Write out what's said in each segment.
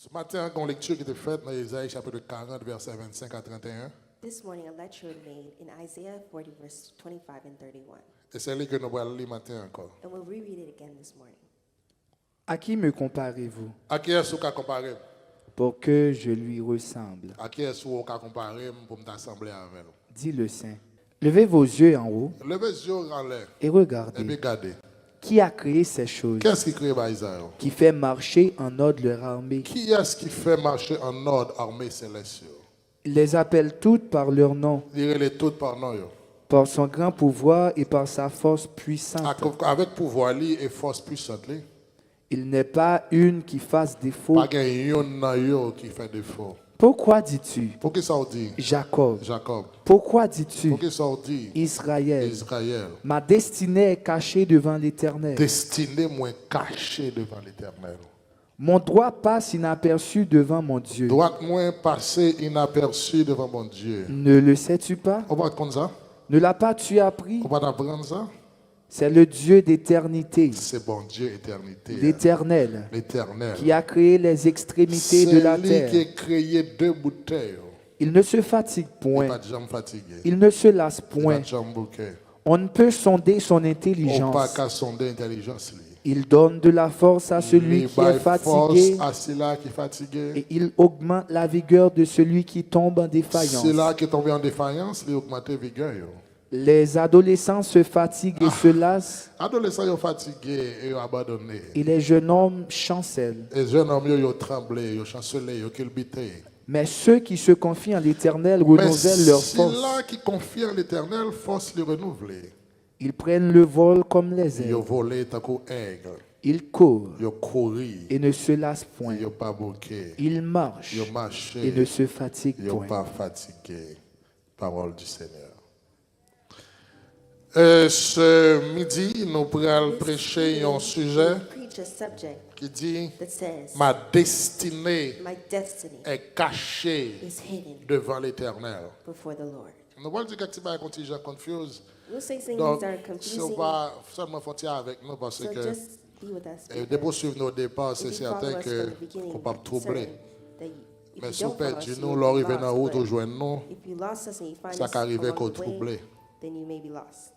Ce matin, une lecture qui était faite dans Isaïe chapitre 40, verset 25 à 31. This morning, a lecture was made in Isaiah 40, verse 25 and 31. Et c'est là que nous allons lire matin encore. And we'll reread it again this morning. À qui me comparez-vous À qui est-ce qu'on comparé? pour que je lui ressemble? À qui est-ce qu'on comparé pour m'assembler avec nous? Dit le Saint. Levez vos yeux en haut Levez les yeux en l'air et et regardez. puis regardez. Qui a créé ces choses? Qu'est-ce qui crée Isaïe? Qui fait marcher en ordre leur armée? Qui est-ce qui fait marcher en ordre armée céleste? Il les appelle toutes par leur nom, Direz-les toutes par nom. Yo. par son grand pouvoir et par sa force puissante. Avec pouvoir et force puissante, Il n'est pas une qui fasse défaut. pas un qui fait défaut. Pourquoi dis-tu, Pour qui ça dit Jacob? Jacob? Pourquoi dis-tu, Pour qui ça dit Israël? Israël? Ma destinée est cachée devant l'Éternel. Destiné moins caché devant l'Éternel. Mon droit passe inaperçu devant mon Dieu. Droite moins passer inaperçu devant mon Dieu. Ne le sais-tu pas? On va comme ça? Ne l'as pas tu appris? On va apprendre ça? C'est le Dieu d'éternité, C'est bon Dieu éternité. l'Éternel, L'éternel. qui a créé les extrémités de la C'est lui qui terre. a créé deux bouteilles. Il ne se fatigue Il n'est point, pas de jambes fatiguées. il ne se lasse Il n'est pas point. de jambes bouquées. On ne peut sonder son On ne peut intelligence. pas sonder l'intelligence. Il donne de la force à celui qui est fatigué à celui qui est fatigué. et il augmente la vigueur de celui qui tombe en défaillance. Celui qui est tombé en défaillance, il a augmenté la vigueur. Les adolescents se fatiguent et se lassent Adolescents sont fatigués et abandonnés. et les jeunes hommes chancellent. Les jeunes hommes ont tremblé, ils ont chancelé, ils ont culbuté. Mais ceux qui se confient en l'Éternel Mais renouvellent leur force. celui qui confie en l'Éternel, force le renouveler. Ils prennent le vol comme les Ils ont ailes. volé tant qu'aigle. Ils courent Ils ont couru. et ne se lassent point. Ils n'ont pas bouqué. Ils marchent Ils ont marché. et ne se fatiguent Ils n'ont point. pas fatigué. Parole du Seigneur. Ce midi, nous pourrons prêcher un sujet Preach a subject qui dit that says, ma destinée my destiny est cachée is hidden devant l'Éternel. before the Lord. Nous allons dire que tu vas continuer à confuse. We'll say things Donc, that are si on confusing, va seulement faire avec nous parce so que just be with us. dès pour suivre nos départs, c'est If you follow certain us que from the beginning, qu'on peut it's troubler. certain that if Mais you si on don't follow perd us, nous, you'll l'on be arrive dans la route, lost, on but joint nous, if you lost us and you find ça us qu'arrive along qu'on the way, troublé. then you may be lost.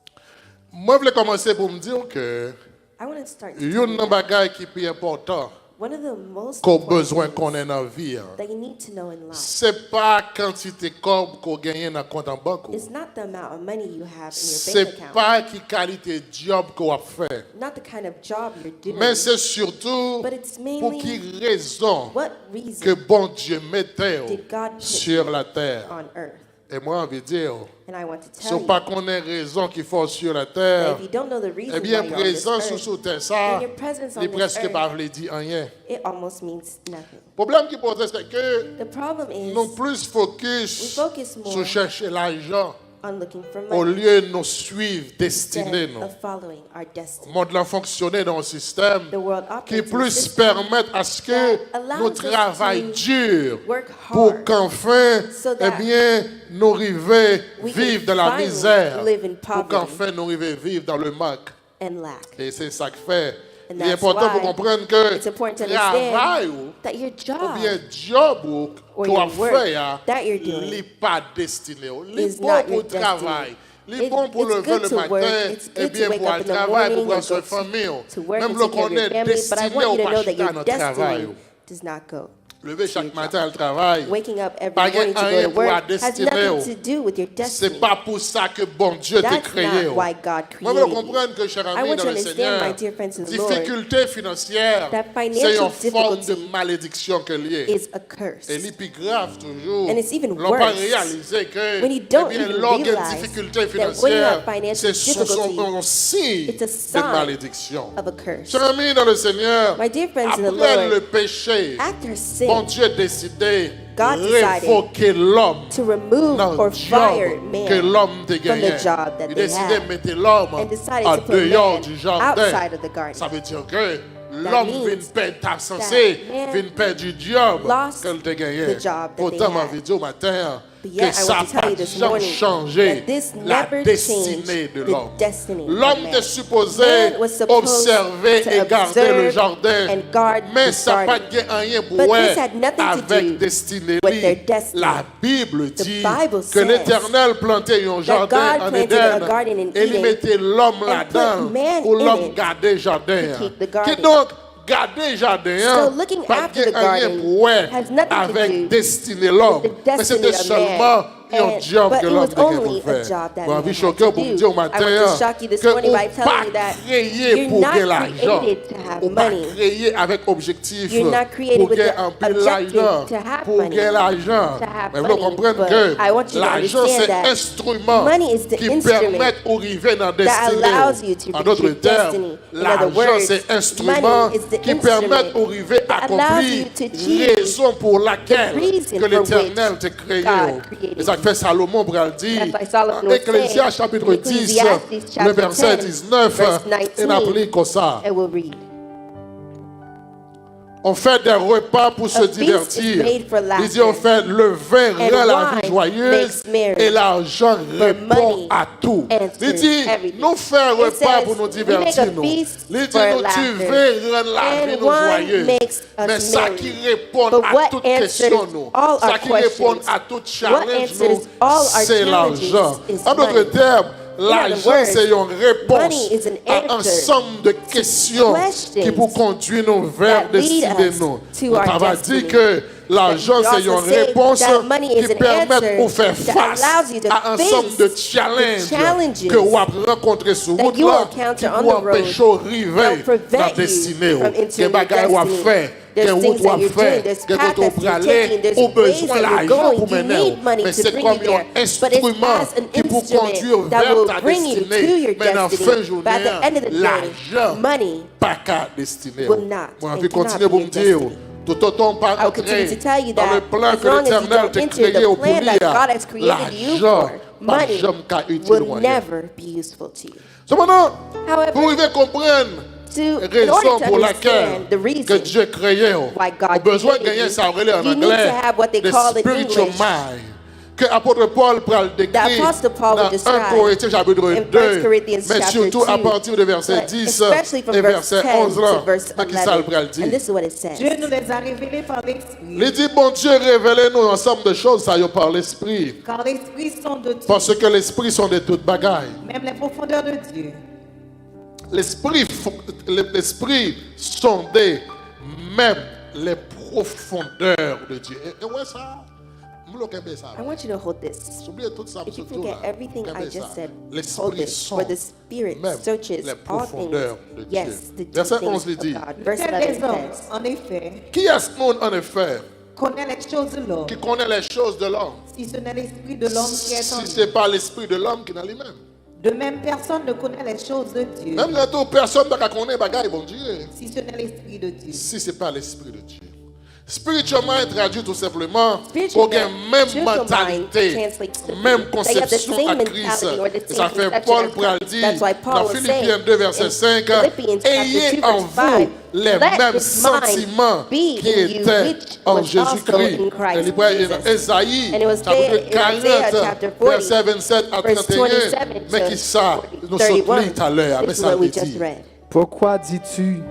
Moi, je voulais commencer pour me dire que I want to start. il y a un bagage qui est plus important One of the most qu'on a important besoin things qu'on ait dans la vie. that you need to know in life C'est pas quantité de corps qu'on gagne dans le compte en banque. is not the amount of money you have in your bank C'est account, pas qui qualité de job qu'on a fait. not the kind of job you're doing, Mais c'est surtout but it's pour mainly quelle raison what reason que bon Dieu mettait did God put sur la terre. on earth. Et moi, j'ai envie de dire, And I want to si tell on you pas qu'on ait raison qu'il faut sur la that terre, if you don't know the reason eh bien, why you're on this présence earth, sous terre, ça, then your presence on il this presque earth, pas veut dire rien. it almost means nothing. Le problème qui pose, c'est que The problem is nous plus focus we focus more sur chercher l'argent on looking for au money lieu de nous suivre, destiner instead nous. of following our destiny. Le monde a fonctionné dans un système The world qui operates in a plus system permet à ce que that allows nous us travaillons to dur work pour hard qu'enfin, so eh that bien, nous arrivions we vivre can dans la finally misère, live in pour poverty qu'enfin nous arrivions vivre dans le manque. and lack. Et c'est ça que fait. And Il est that's important pour why comprendre que it's important to travail understand that your ou bien job job or qu'on a your work fait, that you're doing n'est pas destiné. Il is est bon not pour your le travail. destiny. Il est bon pour It's lever good le to matin work. It's et good bien to wake pour up aller in the travailler, pour morning voir and sa go famille. to work Même and le take care qu'on of your est family, but I destiné want au you to know pas that chita your dans le travail. destiny does not go. Lever chaque matin à le travail, Waking up every pas morning to rien go to pour la work has destinée. nothing to do with your C'est destiny. pas pour ça que bon Dieu t'a That's créé. not why God Moi, je veux created you. comprendre que, cher I ami want dans to le understand, Seigneur, my dear friends in the Lord, difficulté financière, that c'est financial une forme de difficulty malédiction que liée. is a curse. Et l'épigraphe, toujours, And it's even l'on pas worse réalisé que when you don't eh bien, even lorsqu'il y a une realize difficulté that when you financière, have financial c'est difficulty, un signe it's a de sign malédiction. of a curse. Cher ami dans le Seigneur, My dear friends in the après Lord, le péché, after sin, bon Dieu a décidé God de decided révoquer l'homme to remove dans or le fire job man que l'homme te from gagnait. the job that Il they décidait de had mettre l'homme and decided en to put dehors man du jardin. outside of the garden. Ça veut dire que l'homme means vient perdre ta censée, that man vient perdre du job lost qu'elle te gagnait. the job that they Pourtant, ma had. vidéo matin, But que yet, I ça want n'a to tell pas you this jamais morning changé that this la never destinée changed de the l'homme. destiny of L'homme man. était supposé Man was supposed observer to et garder le observe jardin, and guard mais the ça n'a pas garden. rien pour But ouais this had nothing to avec do destinée. with their destiny. La Bible The dit Bible que says l'Éternel plantait un jardin God en planted Éden a garden in et il Eden mettait l'homme and là-dedans put man pour in l'homme it garder le jardin. to keep the garden. Qui donc garder jardin, So looking pas after the rien garden pour ouais has nothing to avec do destiné l'homme. with the Mais destiny c'était of seulement man. un job But que it l'homme was devait only pour a faire. job that Bon, man envie had choquer to pour do. me dire au I want matin to shock you this que morning by on telling pas you that créé you're pour not gagner l'argent. created to have On pas money. créé avec objectif You're not created pour with gagner the un peu objective l'argent, to have pour money, gagner l'argent. to have Mais vous money, comprenez but que I want you to l'argent understand c'est that instrument money is the qui instrument permet d'arriver dans la that allows you destinée. to En reach d'autres your termes, destiny. In other l'argent words, c'est instrument money is the qui permet instrument d'arriver à that allows accomplir you to achieve raison pour laquelle the reason que for l'Éternel which t'a créé. God created Et ça fait Salomon pour le dire. That's why Solomon was Ecclésias saying chapitre in 10, Ecclesiastes le chapter verset 10, 19, verse et 19, appelé comme ça. I will read. On fait des repas pour se A feast is divertir. made for Il dit on fait le vin and rend la vie wine joyeuse makes merry. et l'argent répond money à tout. Il answers dit everything. nous faisons It repas says, pour nous we make divertir. a Nous. feast Il dit for nous tu laughter. veux rendre la vie And nous wine joyeuse. makes us Mais ça merry. qui répond But à what toute answers question nous, all ça our qui répond questions, à tout what challenge answers nous, all our c'est challenges l'argent. is En d'autres money. termes, other l'argent words, c'est une réponse money is an à un answer ensemble de questions questions qui pour conduire nous vers that lead destinée us nous. to On our va destiny. dire que l'argent But c'est you also une say réponse that money is qui an permet answer de faire that face allows you to à un face ensemble de the challenges challenges que vous avez rencontrés sur that route you là encounter qui on vous the road empêchent d'arriver that prevent dans you destinée. from entering Quel your bagage vous destiny. fait, There's quel things route vous that you're fait, doing, there's quel path route that vous you're aller, taking, there's au ways besoin that you're l'argent going. pour You mener. need money Mais to c'est bring comme you there. un But it's instrument as an qui vous conduire instrument that vers will ta bring you to destinée. your Mais en fin de destiny. journée, But at the end of the day, l'argent money pas qu'à destinée. will not Moi, and envie de cannot continuer be pour me your dire, destiny. tout autant pas I will continue to tell you dans le that plan as que long as you l'Éternel don't t'a enter créé the au plan that Poulia, God has created you l'argent, for, pas money jamais qu'à utile will moyen. never be useful to you. Cependant, However, pour arriver à comprendre in raison order to pour laquelle understand the que reason Dieu créé, why God on a besoin de created gagner you, ça en you need anglais, to have what they the call in spiritual English. mind. Que l'apôtre Paul pourra le décrire Apostle Paul will dans describe 1 Corinthiens chapitre in 2, 1 Corinthians mais chapter surtout à 2, partir de verset but 10 especially from et verse verset 10 11 to là, verse à qui ça le 11. pourra le dire. And this is what it says. Dieu nous les a révélés par l'Esprit, Il dit, bon Dieu, révélez-nous un ensemble de choses, ça y est par l'Esprit. car l'Esprit sont de Dieu, Parce que l'Esprit sont de toutes bagailles. même les profondeurs de Dieu. L'Esprit sondait même les profondeurs de Dieu. Et ouais, ça, I want you to hold this. oubliez tout ça. If you surtout forget là. everything I Regardez just ça. said, hold L'Esprit this. For the sonde Spirit même searches les all profondeurs de things. Dieu. Yes, the deep Verset things 11 lui of dit, God. Verse Seul 11 les hommes, says, en effet, qui est ce monde en effet connaît les choses de l'homme, qui connaît les choses de l'homme si ce n'est l'Esprit de l'homme qui est en si lui. ce n'est pas l'Esprit de l'homme qui est dans lui-même? De même, personne ne connaît les choses de Dieu, Même quand personne ne connaît bagaille, bon Dieu, si ce n'est l'Esprit de Dieu. si ce n'est pas l'Esprit de Dieu. Spirituellement, il traduit tout simplement Spiritual qu'on a mind- même spiritual mentalité, mind translates to même they have the conception same à Christ. mentality or the Et same ça fait conception Paul as pour le Christ. dire That's why Paul dans was Philippiens saying 2, verset in 5, Philippians chapter ayez 2, en verse vous 5, les let mêmes this mind sentiments be qui in you, étaient which en was also Jésus-Christ. in Christ Et il parle Jesus. dans Ésaïe, And it was chapitre there in Isaiah 40, chapter 40, verset 27 à verse 31, 27 mais to qui ça, nous 31. sommes tout à l'heure, mais This is ça what we veut just dire. read. Pourquoi dis-tu,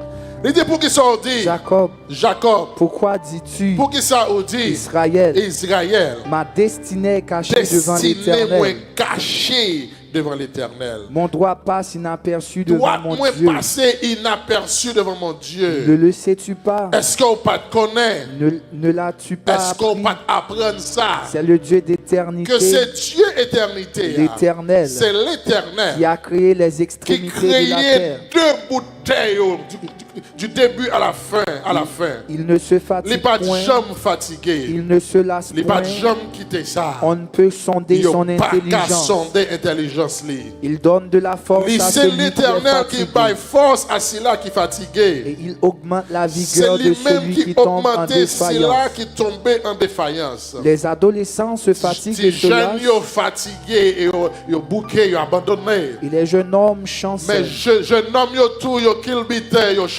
Il dit pour qui ça on dit, Jacob, Jacob, pourquoi dis-tu, pour qui ça on dit, Israël, Israël, ma destinée est cachée devant destiné moins l'Éternel. caché devant l'Éternel. Mon doigt passe inaperçu devant Doit mon moins Dieu. passer inaperçu devant mon Ne Dieu. le sais-tu pas? Est-ce qu'on pas te connaît? Ne l'as-tu pas Est-ce qu'on appris? pas apprendre ça? C'est le Dieu Que d'éternité, c'est Dieu éternité. l'Éternel, C'est l'éternel qui a créé les qui extrémités de la créait terre. deux bouteilles du début à la fin. Il ne se Il n'est fatigue pas de point, jambe fatigué. il ne se lasse Il n'est pas point. de jambe quitter ça. On ne peut sonder Il son n'y a pas qu'à intelligence. sonder l'intelligence. Il donne de la force à C'est celui qui est l'éternel qui fatigué. baille force à celui-là qui est fatigué. Et il augmente la C'est vigueur de lui-même celui qui qui tombe en augmentait celui-là défaillance. qui tombait en défaillance. Les adolescents se fatiguent et Les se jeunes lâchent, sont fatigués et ils bouqués, ils abandonnés. et les jeunes hommes Mais chancellent. je nomme tout, ils kilbité, ils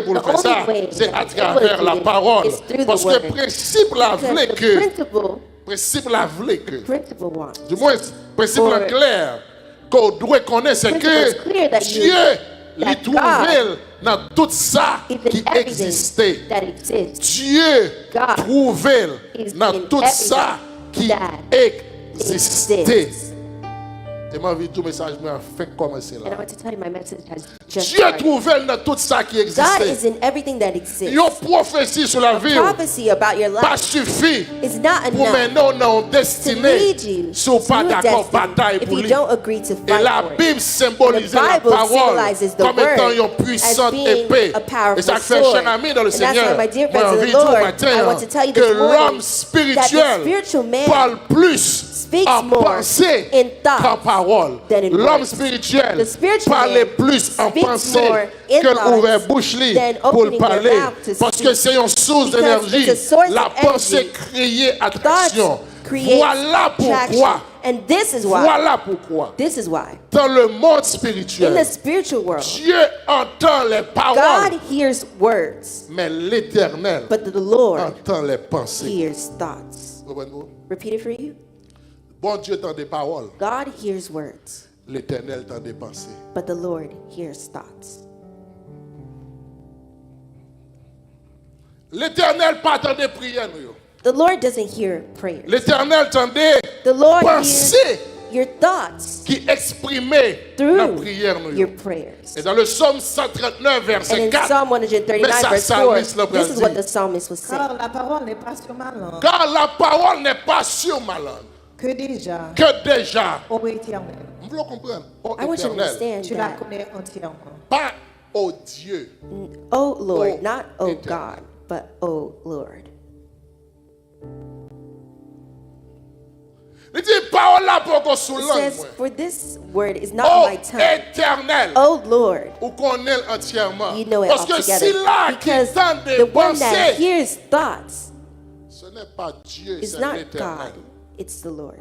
que pour le The faire ça, only way c'est à that you're able travers to la do it parole. is through the Parce que word. le principe là Because voulait the que principle principe la vle que, Principle one. du moins, principe For- en clair, qu'on doit connaître, c'est Principle is clear que that Dieu that l'y trouvé dans tout ça Is qui in everything existait. that exists. Dieu God trouvé is dans in tout ça qui everything existait. exists. Et moi, envie de tout message, mais enfin commencer And I là. want to tell you my message has just Dieu started. trouvé dans tout ça qui God existait. is in everything that exists. Une prophétie sur la vie Prophecy about your pas life suffit is not pour enough maintenant dans to destinée lead you si vous to pas d'accord destiny bataille if pour you lui. don't agree to Et fight la for it. Bible symbolise The la Bible parole symbolizes the comme étant word une puissante as being épée. a powerful Et ça fait, sword. cher ami dans le And that's Seigneur, why, my dear moi friends in envie the de dire Lord, matin I want to tell you que this morning l'homme that spirituel the spiritual man parle plus speaks en more pensée in thought qu'en parole. than in L'homme words. spirituel The spiritual parle man plus en speaks pensée more in que thoughts l'ouvert bouche li than pour le opening your parler. mouth to Parce que speak. c'est une source Because d'énergie. it's a source La of pensée energy. crée attraction. Creates Voilà pourquoi. traction. And this is why. Voilà pourquoi. This is why. Dans le monde In spirituel, the spiritual world, Dieu entend les paroles, God hears words, mais l'Éternel but the Lord entend les pensées. hears thoughts. Comprenez-vous? Repeat it for you. Bon Dieu entend des paroles, God hears words, l'Éternel entend des pensées. but the Lord hears thoughts. L'Éternel pas entend des prières. Nous. The Lord doesn't hear prayers. L'Éternel entendait The Lord pensées hears your thoughts qui exprimaient la through prière. Nous. your prayers. Et dans le psalme 139, And verset in 4, Psalm 139, Mais ça, verse 4, psalmiste l'a this is dit. what the psalmist was saying. Car la parole n'est pas sur ma langue, car la parole n'est pas sur ma langue, que déjà, que déjà, ô Éternel, vous voulez comprendre, ô I want you to Éternel, understand tu la that, connais entièrement. pas ô Dieu, oh Lord, Oh, not oh Éternel. God, but oh Lord. il dit parole là pour qu'on sous It langue. says, for this word is not Oh my tongue. Éternel, Oh Lord, ou connaît entièrement. you know it Parce que altogether. si là qui Because tente the de one that penser, hears thoughts ce n'est pas Dieu, is c'est not l'Éternel. God, it's the Lord.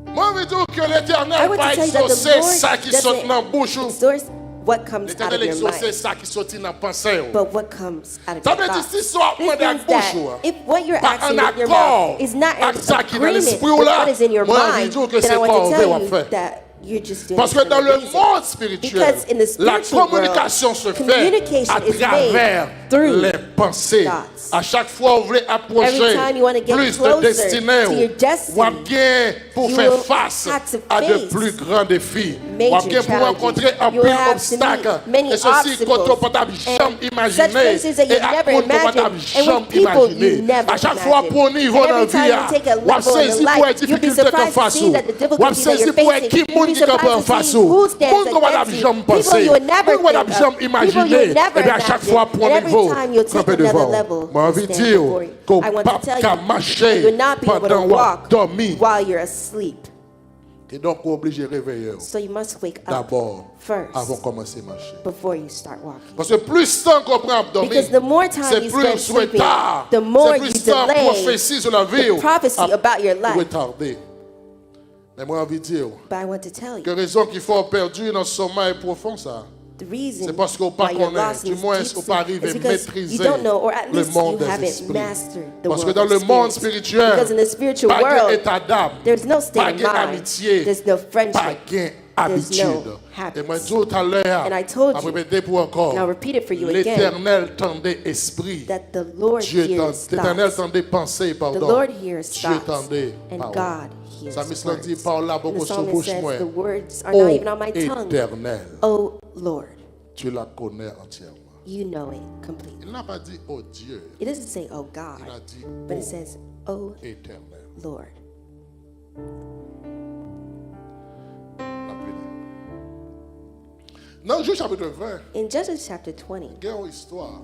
Moi, je veux dire que I l'Éternel want va to tell you that exaucer the ça qui saute dans la Lord bouche. doesn't exhaust what comes out L'Éternel of your exaucer mind, ça qui sortit dans la pensée. but what comes out of Ça your veut dire thoughts. si soit This demandé à means bouche, that if what you're pas asking en with your accord mouth is not in avec ça qui est dans agreement l'esprit with là, what is in your moi, je mind, dis que then I c'est want pas to vrai tell à you faire. that you're just doing Parce it que for dans no le reason. monde spirituel, Because in the la spiritual communication world, se fait communication à is made travers through les pensées. thoughts. À chaque fois, vous voulez approcher Every time you want to get plus de closer destinée, to your destiny, ou bien pour you faire will face have to à de face plus grands défis, major ou bien pour challenges. rencontrer un You peu will have to d'obstacles. meet many Et ceci, quand on obstacles peut jamais and imaginer, such places that et you've à never monde qu'on peut imagined, and jamais with people you imaginer. never À chaque fois imagined. pour niveau And dans la every time vie, you take a on level in saisi the pour les life, you'll be difficultés qu'on surprised to face. see that the On difficulties that saisi you're pour facing, qui you'll monde be qui est en surprised to face. see who stands Monde qu'on va against you, jamais people penser. you would never Monde qu'on va think of, jamais people you imaginer. would never Et bien à chaque imagine. fois pour And un every niveau, time you'll take camper another devant. level, Moi, you envie de stand dire before you. qu'on I want pas to tell qu'à you, marcher you'll not be able to pendant qu'on walk dormi. while you're asleep. Et donc, on est obligé de réveiller So you must wake up d'abord first avant de commencer à marcher. before you start walking. Parce que plus temps qu'on prend à dormir, Because the more time c'est you plus spend sleeping, retard. the more C'est you plus temps delay prophétie sur la vie. the prophecy about your life. Retardé. Mais moi, j'ai envie de dire But I want to tell que you, raison qu'il faut perdu dans ce sommeil profond, ça. the reason C'est parce qu'on pas why you're connaît, lost in du moins, this on deep pas sleep arriver is à because you maîtriser don't know, or at le least monde you des haven't esprits. mastered the Parce que world dans of le monde spirits. spirituel, Because in the spiritual pas gain world, état d'âme, there's no pas state of gain mind, amitié, there's no pas friendship, gain there's no habitude. habits. Et moi, tout à l'heure, And I told à you, répéter pour encore, and I'll repeat it for you again, l'Éternel tendait esprit. that the Lord hears L'Éternel thoughts. tendait pensée, The pardon. Lord hears Dieu thoughts, tendait and parole. God hears Psalmiste l'a dit, words. parole là, And beaucoup the sur psalmist bouche says, moi. the words are Ô not even on my tongue. Éternel, Oh Lord, tu la connais entièrement. you know it completely. Il n'a pas dit, oh Dieu, It doesn't say, oh il a God, dit, but it oh says, oh Éternel. Lord. Appelez. Dans Juge chapitre 20, In Judges chapter 20, il y a une histoire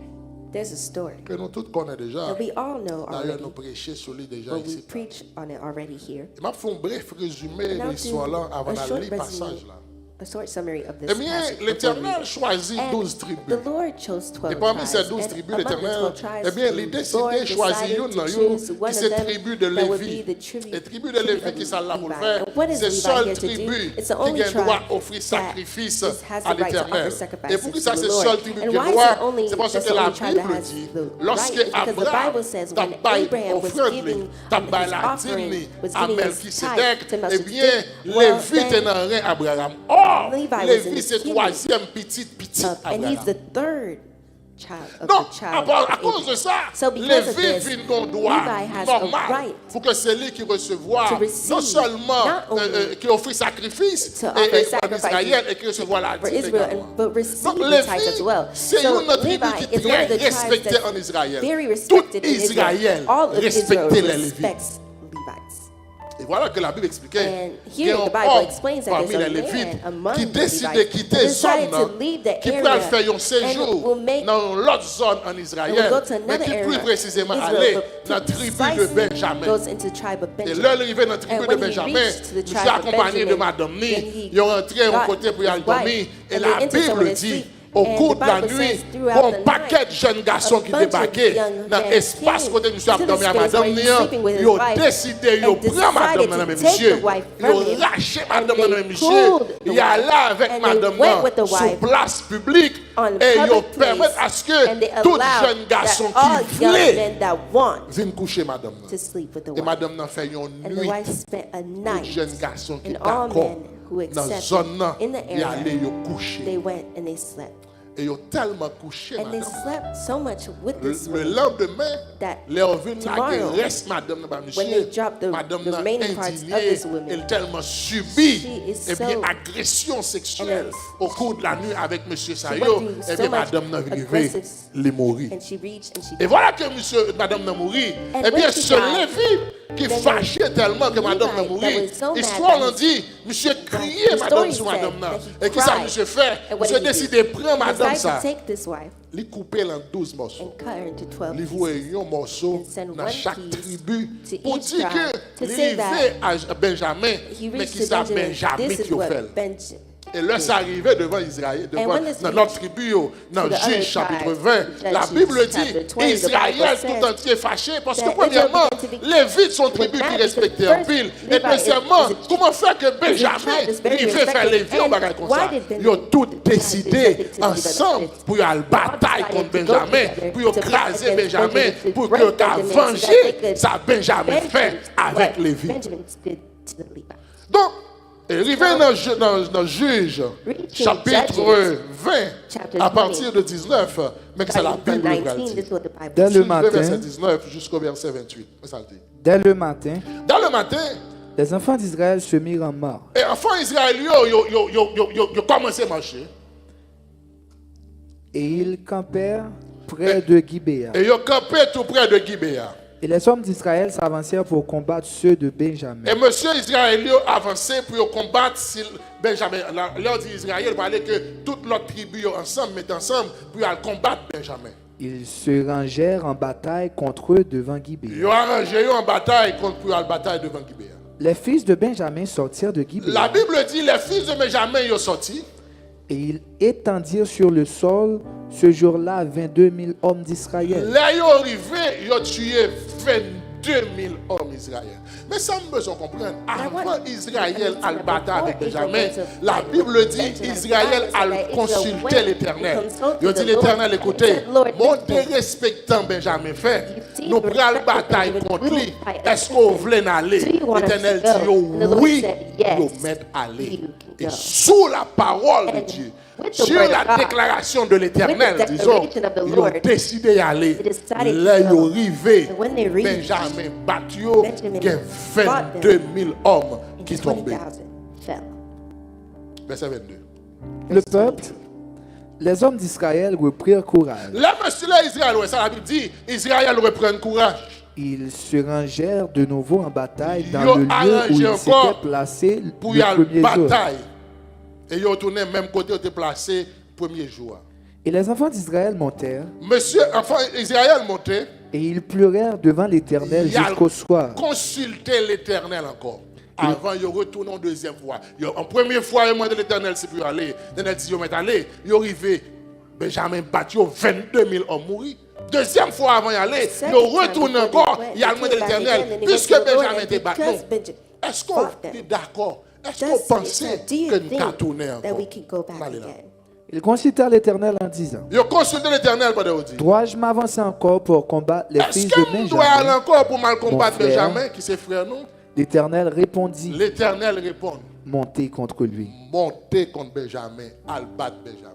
there's a story que nous tous connaissons déjà. that we all know D'ailleurs, already, nous prêchons sur lui déjà but we ici. preach on it already here. Je vais faire un bref résumé de And I'll l'histoire là do avant a d'aller short lire le resume passage là. a short summary of this Eh bien, passage before l'Éternel reading. choisit And 12 tribus. the Lord chose 12 Et parmi tribes. ces 12 And tribus, among the l'Éternel, 12 tribes, eh bien, il the décidait Lord de choisir decided une to dans choose eux, one qui of c'est them tribu de that would be Lévi. the tribu Les tribus de Lévi qui sont là pour le Levi. faire, And what is c'est Levi seule here to do? tribu It's the qui only a le droit tribe d'offrir that sacrifice has à the right to offer l'Éternel. sacrifices Et pour que ça, to c'est the seule Lord. tribu And qui why is doit, it only c'est parce that's que the la only tribe that Bible has dit, the lorsque right? Because the Abraham Bible says when tabaille Abraham was offrande giving tabaille his la offering, dîme was à giving his Melchisedec, tithe to eh bien, Melchizedek, well, Lévi était then dans rien Abraham. Or, Levi was in Lévi the c'est kingdom troisième petit and he's Abraham. the third child of Donc, the child à of cause de Abraham. ça, So because of Lévi this, vit qu'on doit Levi has a normal right pour que celui qui recevoir to receive, non seulement not only qui offre sacrifice to en offer sacrifices Israël et qui recevoir la for dîme Israel, également. but receive Donc the tithes as Lévi, well. c'est So une tribu Levi qui is one est of the très tribes respectée that's en Israël. very Tout respected in Israël Israel. All of Israel respectait les Lévites. respects Levites. Et voilà que la Bible expliquait And qu'il y here a un the Bible homme explains that parmi there's les a man Lévites among qui the décide de Levites quitter who decided to zone, leave the qui peut area faire un and séjour will make dans l'autre zone en Israël, will go to mais another qui plus area précisément Israel, aller but dans la tribu de precisely Benjamin. goes into the tribe of Et Benjamin. là, arrivé dans la tribu And de when he Benjamin, reached to the je suis tribe of accompagné de Benjamin, Madame then Ni. he Ils ont rentré got au côté pour y aller his wife, dormir. Et and la they entered somewhere Bible to dit, sleep. au And cours the de la Bible nuit, says throughout bon the paquet night, de jeunes garçons qui a bunch of débarquaient young dans men l'espace came côté de monsieur to the Abdomen à space Madame where he was Nian. sleeping with his Ils ont wife décidé, ils ont and pris Madame decided Madame to et take Monsieur. the wife Ils from ont him, lâché and Madame they Madame et Monsieur. pulled the Ils allaient wife, avec and they Madame went Nian with the sur wife place publique on et ils ont public permis place, à ce que and they tout allowed jeune garçon that all qui young voulait men that want vienne coucher Madame Nian. to sleep with the Et wife. Madame Nian fait une And the nuit. wife spent a Tout night, jeune garçon qui est and all d'accord men who dans la accepted zone là, in the ils area, allaient ils coucher. they went and they slept. Et ils ont tellement couché And they Madame. slept so much with this Le woman lendemain, that les revenus tomorrow, reste Madame Nian, when they dropped the remaining parts of this woman, elle tellement subi she is et bien so- agression sexuelle and au cours de la nuit avec Monsieur she Sayo, went through et so bien much Madame Nian arrivée, aggressive, les mourir. and she reached and she Et voilà que Madame Nian mourit. And Et bien when she ce died, Lévi qui then fâchait tellement que Madame Nian Levi mourit, that was so mad histoire that on dit, Monsieur criait the Madame story sur said Madame Nian. that he Et qu'est-ce que cried. Monsieur fait? And what Monsieur did he décide do? de prendre He Madame decided ça, to take this wife les couper en 12 morceaux. and cut her into 12 Li pieces. voye un morceau And send dans one chaque piece tribu to pour each dire tribe que to say l'arrivée à Benjamin, He mais reached qui to ça Benjamin. Benjamin This is qui a what fait. Benjamin. Et là, c'est arrivé devant Israël, And devant when this dans reached notre tribu, dans to the Juge other chapitre tribes, 20, la Judges Bible dit chapter 20, the Israël Bible tout says entier fâché parce que that premièrement, Israel began to be les Lévites sont tribus mad qui because respectaient first en pile. Levi Et deuxièmement, is comment faire que tribe Benjamin is very il veut faire respected. Lévi au And bagage comme why ça? did Ils ont Benjamin tous decide décidé to do ensemble that? pour aller bataille decided contre to go Benjamin, together pour to écraser fight against Benjamin, Benjamin, to pour break que qu'à Benjamin so that venger they could ça Benjamin fait avec what Lévi. Benjamin did to the Levites. Donc, arrivé dans Juge, Read to chapitre Judges, 20, chapter à 20. partir de 19, mais que c'est la Starting Bible from qui va 19, dire. this is what the Bible Dès says. le Juge 20, verset matin, 19 jusqu'au verset 28. Ça le dit. dès le matin, Dans le matin, les enfants d'Israël se mirent en marche. et enfants israéliens, ils ont commencé à marcher. Et ils campèrent près de Gibéa. Et ils ont campé tout près de Gibéa. Et les hommes d'Israël s'avancèrent pour combattre ceux de Benjamin. Et monsieur israélien avancé pour combattre Benjamin. Là, dit Israël, il parlait que toute l'autre tribu ensemble, mettent ensemble pour aller combattre Benjamin. Ils se rangèrent en bataille contre eux devant Ils Gibéa. ont arrangé en bataille contre pour aller bataille devant Gibéa. Les fils de Benjamin sortirent de La Gibéa Bible dit les fils de Benjamin ils sont sortis. et ils étendirent sur le sol ce jour-là 22 000 hommes d'Israël. Là, ils sont arrivés, ils ont tué 22 000 hommes israéliens. Mais ça me besoin de comprendre. Avant Israël a le bataille avec Benjamin, la Bible dit Israël a consulté l'Éternel. Il dit l'Éternel, écoutez, mon dérespectant Benjamin fait, nous prenons la bataille contre lui. Est-ce qu'on voulait aller? L'Éternel dit oui, nous mettre aller. Et sous la parole de Dieu, sur la déclaration de l'Éternel, disons, ils ont décidé d'aller. Là, ils ont arrivé. Benjamin battu, il y a 22 000 hommes qui sont tombés. 20,000 fell. Verset 22. Le peuple, les hommes d'Israël reprirent courage. Là, monsieur, là, Israël, ouais, ça la Bible dit, Israël reprend courage. Ils se rangèrent de nouveau en bataille dans Ils le lieu où arrangé ils encore s'étaient placés Pour y le aller premier jour. bataille. Et ils ont tourné même côté où ils étaient placés premier jour. Et les enfants d'Israël montèrent Monsieur, enfin, Israël montait. et ils pleurèrent devant l'Éternel Il a jusqu'au soir. consulté l'Éternel encore. Avant, ils retournent en deuxième fois. En première fois, ils demandent l'Éternel si peut aller. L'Éternel dit, ils sont allés. Ils arrivés. Benjamin battu, 22 000 hommes mourir. Deuxième fois avant d'y aller, ils retournent encore. Il a demandé l'Éternel, puisque Benjamin était battu. Est-ce qu'on est d'accord? Est-ce qu'on pensait que nous allons tourner encore? Ils consultèrent l'Éternel en disant, Ils ont consulté l'Éternel pendant aujourd'hui. dois-je m'avancer encore pour combattre les Est-ce fils que de nous doit aller Benjamin? encore pour mal combattre Mon frère. Benjamin, qui c'est frère nous? L'Éternel répondit, L'Éternel répond, montez contre lui. montez contre Benjamin, al battre Benjamin.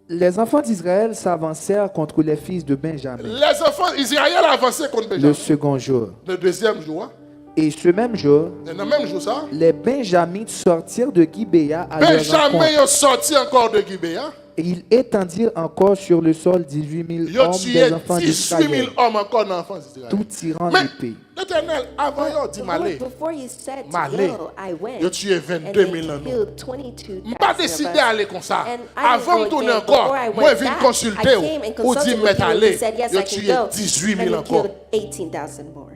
Les enfants d'Israël s'avancèrent contre les fils de Benjamin Les enfants d'Israël avancé contre le Benjamin. second jour. Le deuxième jour, Et ce même jour, dans le même jour ça, les Benjamites sortirent de Gibéa à leur Benjamin rencontre. est sorti encore de Gibéa. Et ils étendirent encore sur le sol 18 000 Ils ont hommes tué des enfants 18 000 d'Israël, hommes encore dans l'enfance d'Israël. tout tirant Mais l'épée. l'Éternel, avant, il a dit Malé. Before you said to Malé. go, I went. Ils ont tué And 22 they 000 dans nous. killed 22,000 Je n'ai pas of décidé us. d'aller comme ça. And I Avant de didn't go tourner again. encore, Before I moi, went je viens back, consulter I came and ou dit consulted with mettre you, and aller. you said, yes, Ils ont I can tué go. 18 And 000 you encore. killed 18,000 more.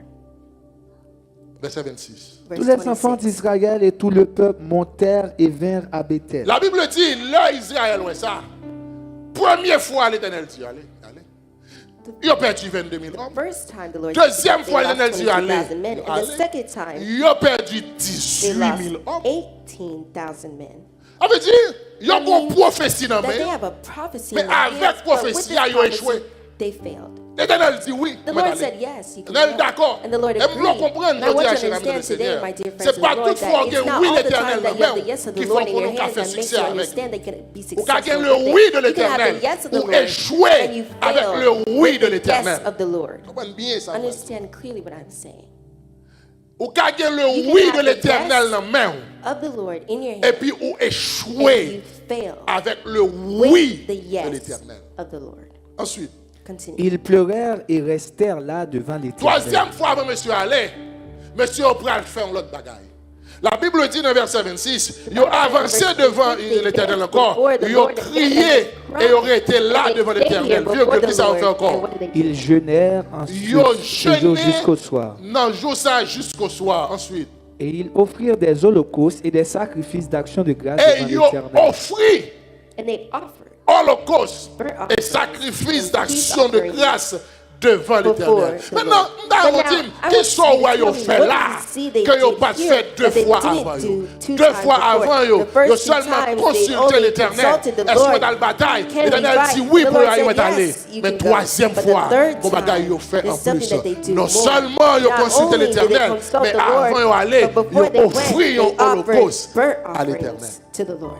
Verset 26. Verse Tous les enfants 26. d'Israël et tout le peuple montèrent et vinrent à Bethel. La Bible dit, là, Israël, ouais, ça. Première fois, l'Éternel dit, allez, allez. Ils ont perdu 22 000 hommes. First time the Lord Deuxième they fois, lost l'Éternel dit, allez. 22,000 men. And allez. the second time, Ils ont perdu they 18 lost 000 hommes. 18,000 men. Ça veut dire, ils ont une prophétie dans That they la main. have a prophecy Mais in their avec hands, but with prophétie, this ils ont prophecy, échoué. they failed. L'Éternel dit oui. The mais Lord allez. said yes, you can On est go. d'accord. And the Lord Et agreed. nous comprenons, And I want you je to dis à understand le today, Seigneur. my dear friends, C'est in pas the Lord, toutefois that que it's not oui all the l'Éternel time that dans you have main the yes of qui the font Lord in qu'on your nous hands fait and makes succès you avec. understand they can be Ou successful. qu'à with le it. oui de You can have l'Éternel the yes of the ou Lord échouer and you avec fail le oui with de the l'Éternel. yes of the Lord. Comprenez bien ça. Understand clearly what I'm saying. Ou qu'à You le can oui have de the l'Éternel yes dans main of the Lord in your et hands puis ou and you échouer fail avec le with oui the de yes l'Éternel. of the Lord. Ensuite, Continue. Ils pleurèrent et restèrent là devant l'Éternel. troisième fois avant monsieur aller, monsieur a pris à faire l'autre bagaille. La Bible dit dans verset 26, ils ont avancé devant l'Éternel encore, ils ont crié et ils ont été là devant l'Éternel. Vieux que qui ça a fait encore? Ils jeûnèrent ensuite Ils ont ce jour jeûné jusqu'au soir. non, jour ça jusqu'au soir. Ensuite, Et ils offrirent des holocaustes et des sacrifices d'action de grâce et devant ils ont l'Éternel. offert And they offered holocauste et sacrifice d'action de grâce devant l'Éternel. Maintenant, nous dit, qu'est-ce qu'ils ont fait là que ils n'ont pas fait deux fois avant? Deux fois avant, ils ont seulement consulté l'Éternel. Est-ce qu'on a la bataille? L'Éternel dit oui pour y aller. Mais troisième fois, on va ils fait en plus. Non seulement ils ont consulté l'Éternel, mais avant ils allaient, ils ont offert un holocauste à l'Éternel. to the Lord.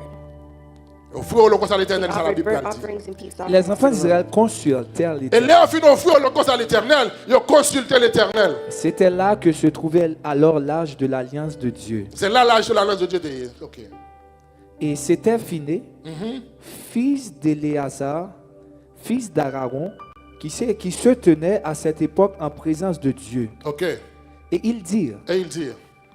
Offrir holocauste à l'Éternel, ça la Offered Bible burnt dit. offerings and peace offerings Les enfants to the d'Israël consultèrent Et l'Éternel. là, on finit d'offrir holocauste à l'Éternel, ils ont consulté l'Éternel. C'était là que se trouvait alors l'âge de l'alliance de Dieu. C'est là l'âge de la loi de Dieu. Ok. Et c'était Phiné, fils d'Éléazar, fils d'Aaron, qui se tenait à cette époque en présence de Dieu. Ok. Et ils dirent, Et il dit,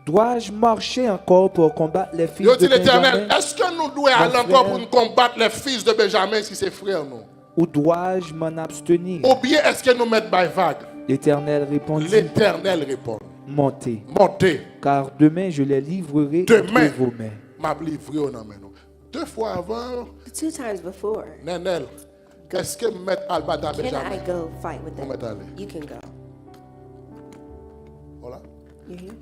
dois-je marcher encore pour combattre les fils il de dit l'Éternel, Benjamin, est-ce que nous devons aller frère. encore pour nous combattre les fils de Benjamin si c'est frère nous? ou dois-je m'en abstenir? Ou bien est-ce que nous mettons by vague? L'Éternel répondit, L'Éternel répond, montez, montez, car demain je les livrerai Demain. entre vos mains. m'a livré au nom de nous. Deux fois avant, The two times before, Nenel, est-ce que mettre Albata can I Benjamin? go fight with On va them? aller. You can go. Voilà. You hear?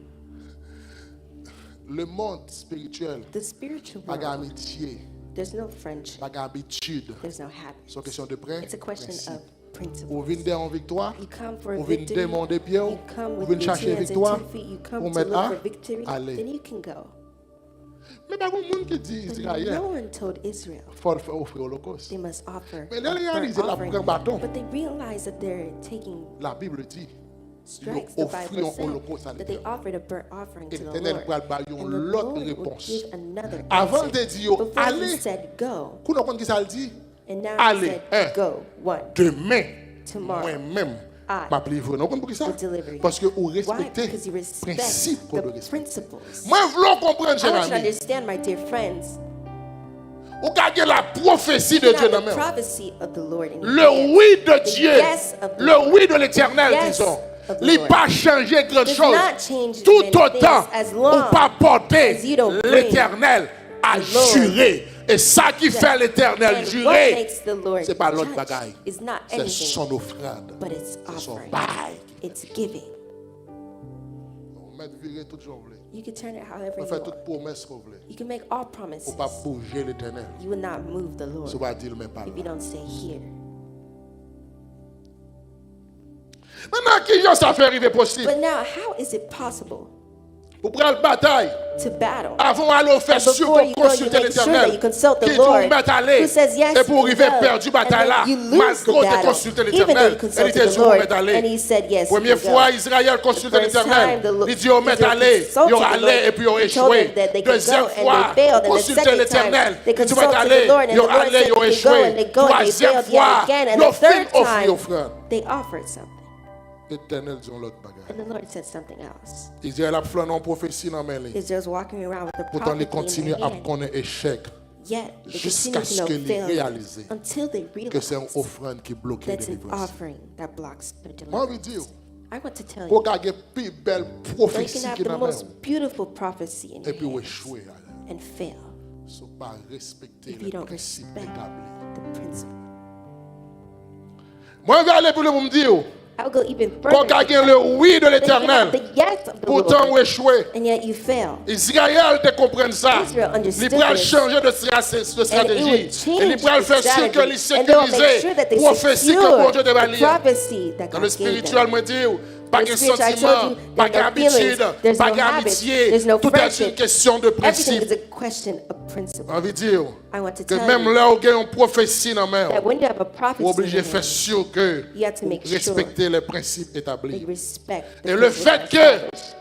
Le monde spirituel, The spiritual pas world, d'amitié, there's no friendship, pas d'habitude. there's no habit. C'est une question de près. It's a question of principle. Vous venez en victoire, You come for a vous venez victory, demander pied, you come vous with venez your chercher two hands victoire, and 2 feet, you come pour to mettre look à for victory, then aller. you can go. Mais pas de monde qui dit But Israël, no one told Israel il faut offrir l'Holocauste. they must offer Mais a là, burnt réalisé la offering. prend bâton. But they realize that they're taking La Bible dit, strikes. ils The ont offert Bible un said holocauste à that they l'Éternel. offered a burnt offering Et to the l'Éternel Lord. va bailler And the une Lord autre will réponse. give another Avant answer. de dire, Before allez, he said go, vous comprenez qui ça le dit? and now Allez, he said go. One, Demain, Tomorrow, moi-même, I m'a livré. Vous comprenez ça? will deliver you. Parce que vous Why? respectez Because you le respect principe qu'on doit the respecter. principles. Moi, je veux comprendre, I cher want you to ami. understand, my dear friends, Vous gardez la prophétie de you Dieu have dans the la main. prophecy of the Lord in your Le hands. oui de Dieu, yes of the le oui de l'Éternel, Yes disons, of the Il Lord pas changer grand does chose. not change Tout many autant things as ou long pas porter as you don't bring l'Éternel à the Lord jurer. Et ça qui fait l'Éternel And what jurer, makes the Lord c'est pas l'autre judge bagaille. is not C'est anything, son offrande. but it's C'est son offering. bail. It's giving. On met virer tout ce qu'on voulait. You can turn it however On you fait want. toute promesse qu'on voulait. You can make all Faut promises. pas bouger l'Éternel. You will not move the Ça Lord va dire même pas if you là. don't stay here. Maintenant, qui y ça fait arriver possible? But now, how is it possible Pour prendre la bataille, to battle? avant d'aller faire And sûr before pour you go, you consulter make sure that you l'Éternel, consult the qui doit Lord, mettre aller, who says yes, et pour you arriver go. perdu bataille And là, then you lose the malgré de battle, consulter even though you l'Éternel, elle consulted était the sur Lord, mettre aller. and he said yes, Première you go. fois, Israël consultait The first l'Éternel. time the Il dit, on met Israel aller, consulted ils ont the allé Lord. et puis ils ont He told échoué. them that they could Deuxième go and fois, they failed, and the consulter second l'Éternel. time they Ils ont consulted allé, the Lord, and ils ont the Lord allé, said ils ont they could go, échoué. and they go, and they Troisième failed fois, yet again, and ils ont the fait third offrir time offrande. they offered something, L'Éternel dit l'autre bagaille. and the Lord said something else. Israël a flâné en prophétie dans mes lignes. Israel's walking around with a Pourtant, ils prophecy in continuent their à hand, connaître échec. yet they jusqu'à continue ce to know que les failure réalisent until they que c'est une realize offrande qui bloque la that's an délivrance. offering that blocks their Moi, je veux deliverance. dire, I want to tell pour you, qu'il y ait plus belle that you prophétie can have qui the n'a most pas beautiful prophecy in et your puis hand échouer. and fail Il ne faut pas respecter if you les don't principes respect établis. the principle. Moi, je vais aller pour le me dire, I will go even quand further. il y a le oui de That you can have l'Éternel, the yes of the pourtant Lord, ou échouer. and yet you fail. Israël te comprenne ça. Israel understood Il pourra this. changer de And it stratégie. would Et il change pourra the faire sûr que les strategy. And they will make sécuriser. sure that they Prophétie que bon secure Dieu te va the lire. prophecy that Dans le God gave spirituel, them. moi dire, pas The de spiritual, I sentiment, told you, pas there are no d'habitude, feelings, there's pas no habits, d'amitié. there's no Tout est une friendship. question de Everything principe. is a question of principle. J'ai envie de dire I want to que tell même you là où il y a une prophétie dans la main, that when you have a prophecy vous in obligez your de faire hand, sûr que you have to vous make sure respectez les principes that établis. you respect the Et le principles fait que established.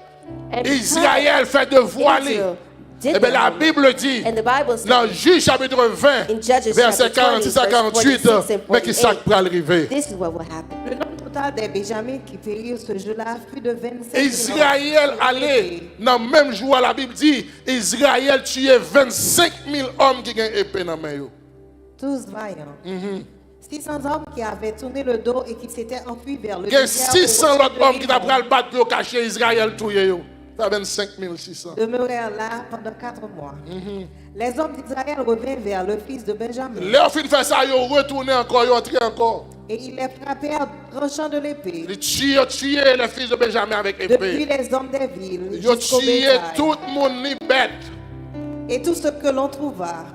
And Israël fait de voiler, Israel did eh bien, la that. Bible dit, And the Bible says, dans Juge chapitre 20, in Judges verset chapter 20, 46 à verse 48, 46 and mais qui ça qui 48, va arriver? this is what will happen. Le nombre total des Benjamins qui périrent ce jour-là fut de 25 000 Israël allait, dans le même jour, la Bible dit, Israël tuait 25 000 hommes qui ont épée dans la main. tous vaillants. 600 hommes qui avaient tourné le dos et qui s'étaient enfuis vers le Il y a désert 600 au-dessus autres de hommes qui Hébrон, t'apprennent le battre pour cacher Israël tout. Ça 25 600. demeurèrent là pendant 4 mois. Les hommes d'Israël revinrent vers le fils de Benjamin Leur fin de faire ça, ils ont retourné encore, ils ont entré encore. et ils les frappèrent tranchant de l'épée. Ils ont tué les fils de Benjamin avec Depuis épée. les hommes des villes Ils ont jusqu'au tué bétail. tout le monde, ni bête. Et tout ce que l'on trouva,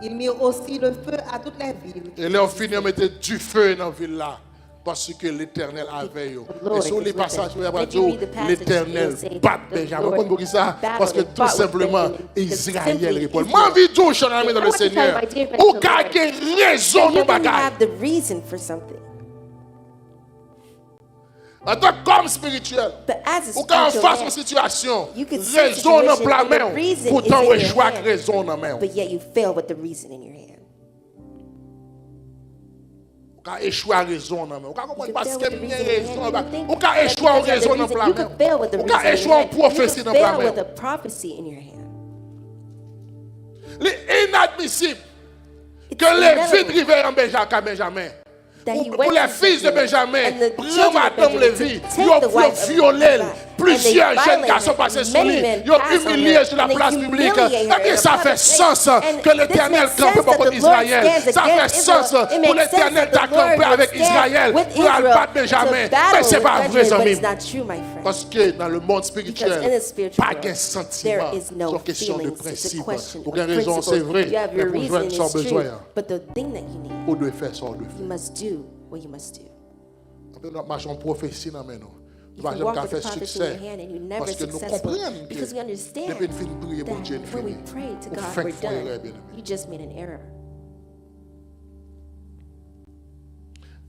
ils mirent aussi le feu à toutes les villes. Et là, on finit à mettre du feu dans la ville là. Parce que l'Éternel avait eux. Lord Et sur is les with passages, them. vous allez If you dire, read the passage, l'Éternel you'll say bat the Benjamin. Lord Pourquoi vous ça? battled Parce que and tout fought with simplement, Benjamin. Because Israël simply répond. Israel. Moi, envie de dire, cher ami dans le I want to tell Seigneur, my dear friends ou in the qu'a Lord, raison that de you can bagaille. have the reason for something. En tant qu'homme spirituel, But as a ou quand on spiritual face une man, situation, you can see raison dans situation la and the main, reason pourtant is on in your échoue avec hand. raison dans la main. but yet you fail with the reason in your hand. On peut échouer à raison dans la main. On peut comprendre You parce can que fail with the j'ai reason in your raison. hand. You think On peut that échouer en because you have the raison dans reason, la you main. can fail with the On reason peut in échouer your en hand. You prophétie can dans la fail main. with a prophecy in your hand. C'est inadmissible It's que les inevitable vies privées en Benjamin. that he Pour went les to fils de Benjamin Benjamin, and the prends children of Madame Benjamin Lévi, to ils take ont the wife of violé Levi. plusieurs And they jeunes garçons violated passés sur many lui. men Ils ont passed on humilié her, sur la and they place publique. humiliated her Eh bien, in ça the fait public sens place. que And l'Éternel this campe makes contre sense that the Israël. Lord stands Ça fait against sens Israel. It pour makes l'Éternel sense that t'a the Lord campé would avec stand Israël with pour aller Israel battre to Benjamin. battle Mais c'est with pas vrai, Benjamin, but amis. it's not true, my friend. Parce que dans le monde Because spirituel, in the spiritual pas world, de sentiment. there is no C'est une question de feelings. It's a principe. question Pour of quelle raison, c'est principle. vrai. You have Mais your pour reason, joindre son it's true. besoin, But the thing that you need, on doit faire ça, on doit you faire. must do what you must do. Nous marchons en prophétie dans la main. You Nous can n'avons walk pas with fait the prophecy in succès. your hand and you're never Parce que nous successful. comprenons Because we que understand depuis une fin de prière, bon that Dieu, when we fini. pray to Au God, fait, we're faut erreur, done. bien aimé. You just made an error.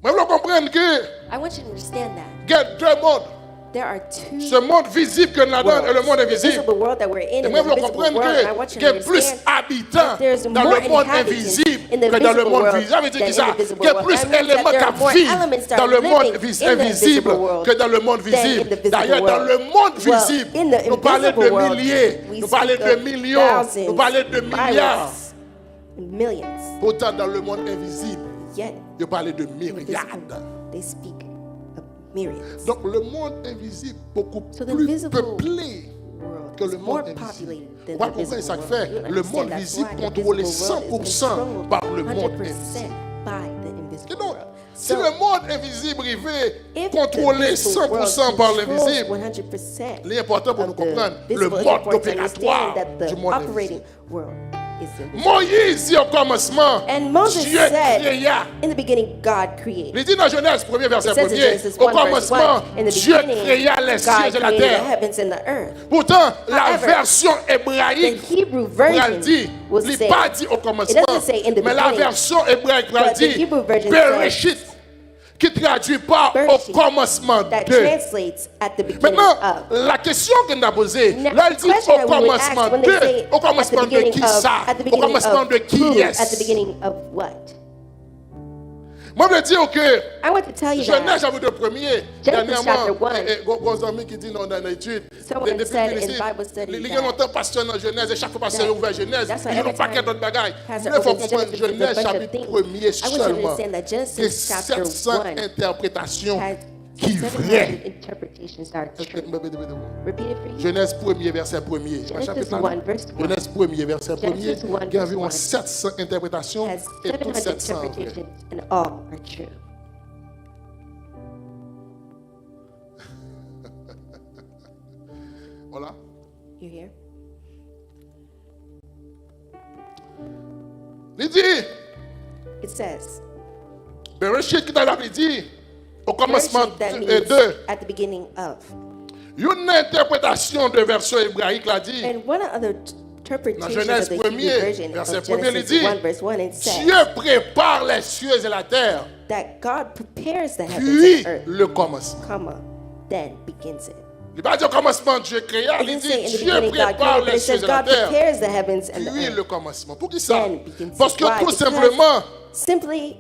Mais vous comprenez que I want you to understand that. il y a deux mondes. There are two Ce monde visible que nous avons et le monde the invisible. visible world that we're in Et and moi, the vous invisible comprenez world. And I want qu'il you y to a plus understand d'habitants there's dans more le monde inhabitants invisible in the que dans le visible monde world visible. Ça veut dire than que in ça, the visible il y a world. plus That means d'éléments that there are more qui vivent elements that dans are le monde living in the invisible visible world que dans le monde than in visible. the visible D'ailleurs, dans world. le monde Well, visible, in the nous parlons invisible de world, milliers, we nous parlons speak de of millions, thousands, nous parlons de milliards. millions. Pourtant, dans le monde invisible, Yet, nous parlent de in the myriades. visible, they speak of myriads. Donc le monde invisible beaucoup So the plus visible peuplé world que is le more monde invisible. populated than Vous the comprenez ça visible que world. fait? You Le understand monde that's visible why the contrôlé visible world is 100% controlled par le monde invisible. 100% by the Et invisible donc, world. si So, le monde invisible arrivait if contrôlé the visible world 100% par controls l'invisible, 100% l'important pour nous of the comprendre, le visible, it's mode important to opératoire understand that du the monde operating invisible. world is invisible. Moïse dit au commencement, And Moses Dieu said, créa. in the beginning, God created. Il dit dans Genèse 1er verset It says in 1er, Genesis au 1 verse commencement, 1, in the Dieu beginning, créa les cieux God et la created the terre. heavens and the earth. Pourtant, la However, version The hébraïque, Hebrew il version dit, will il say, n'est pas dit au it commencement, doesn't say in the mais la beginning, version hébraïque but the dit, Hebrew version Bereshit, qui traduit pas au Bereshit, commencement that de. translates at the beginning Maintenant, of. la question qu'on a posée, Now, là, elle the dit question au that we would ask commencement when they de. say Au at the commencement de beginning qui of, ça? at the Au beginning commencement of de qui who, est-ce? at the beginning of what? Moi, je veux dire que I want to tell you Genèse that chapitre 1er, Genesis chapter one. gros ami qui dit non dans l'étude, Someone said in Bible study il y a that- longtemps pasteur dans Genèse, et chaque fois pasteur that- ouvert Genèse, that's why il n'y a every pas qu'un time autre bagaille. Pastor Il faut opens comprendre Genesis, there's a Genèse bunch of chapitre things. 1er I want you to seulement, understand that que Genesis chapter 700 1 interprétations has qui 700 vraies. interpretations are true. Repeat it for you. Genèse 1er, verset 1er. Genesis Chapitre 1, verse 1. Genèse 1er, verset 1er. Genesis 1, Il y a environ verse 700 interprétations Has et toutes 700 700 vraies. interpretations and all are true. Voilà. You hear? Il dit, It says, Bereshit qui t'a dit, au commencement Bereshit, that de, means at the beginning of. une interprétation de version hébraïque l'a dit, And one other dans interpretation Genèse of the Hebrew 1er, version verset of 1er, il Genesis dit, 1 verse 1, it says Dieu prépare les cieux et la terre, that God prepares the heavens puis and earth, le commencement. comma, then begins it. Il n'a pas dit au commencement Dieu créa, It il didn't say in dit the Dieu beginning God prépare created, but les it cieux says et la God terre, prepares the heavens and the puis earth. le commencement. Pour qui ça? Then begins Parce it. que Why? tout Because simplement, simply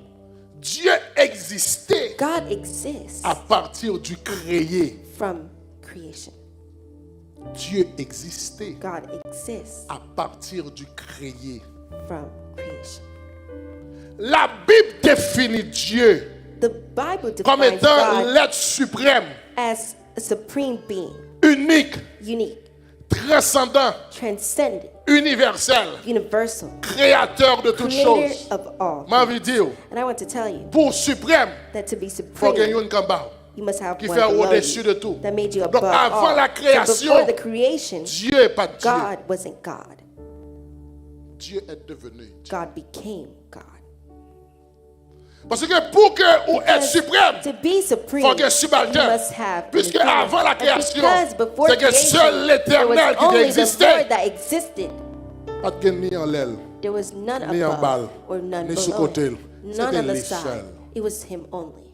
Dieu existait God exists à partir du créé. from creation. Dieu existait God exists à partir du créé. from creation. La Bible définit Dieu The Bible comme defines étant God l'être suprême, as a supreme being, unique, unique, transcendant, transcendent, universel, universal, créateur de toutes creator choses. of all. Ma vie dit, And I want to tell you pour suprême, that to be il faut gagner supreme, une camba you must have qui one fait below au-dessus you de tout. that made you Donc above avant all. la So création, before the creation, Dieu n'est pas Dieu. God wasn't God. Dieu est devenu Dieu. God became God. Parce que pour que ou être Because suprême, to be supreme, faut que you subalterne. must have Puisque an avant la And création, because before c'est que creation, seul there was l'Éternel qui only the existait. Lord that existed. Pas de ni en l'aile, There was none ni en above bas, or none ni sous below. côté. None C'était on the lui side. seul. It was him only.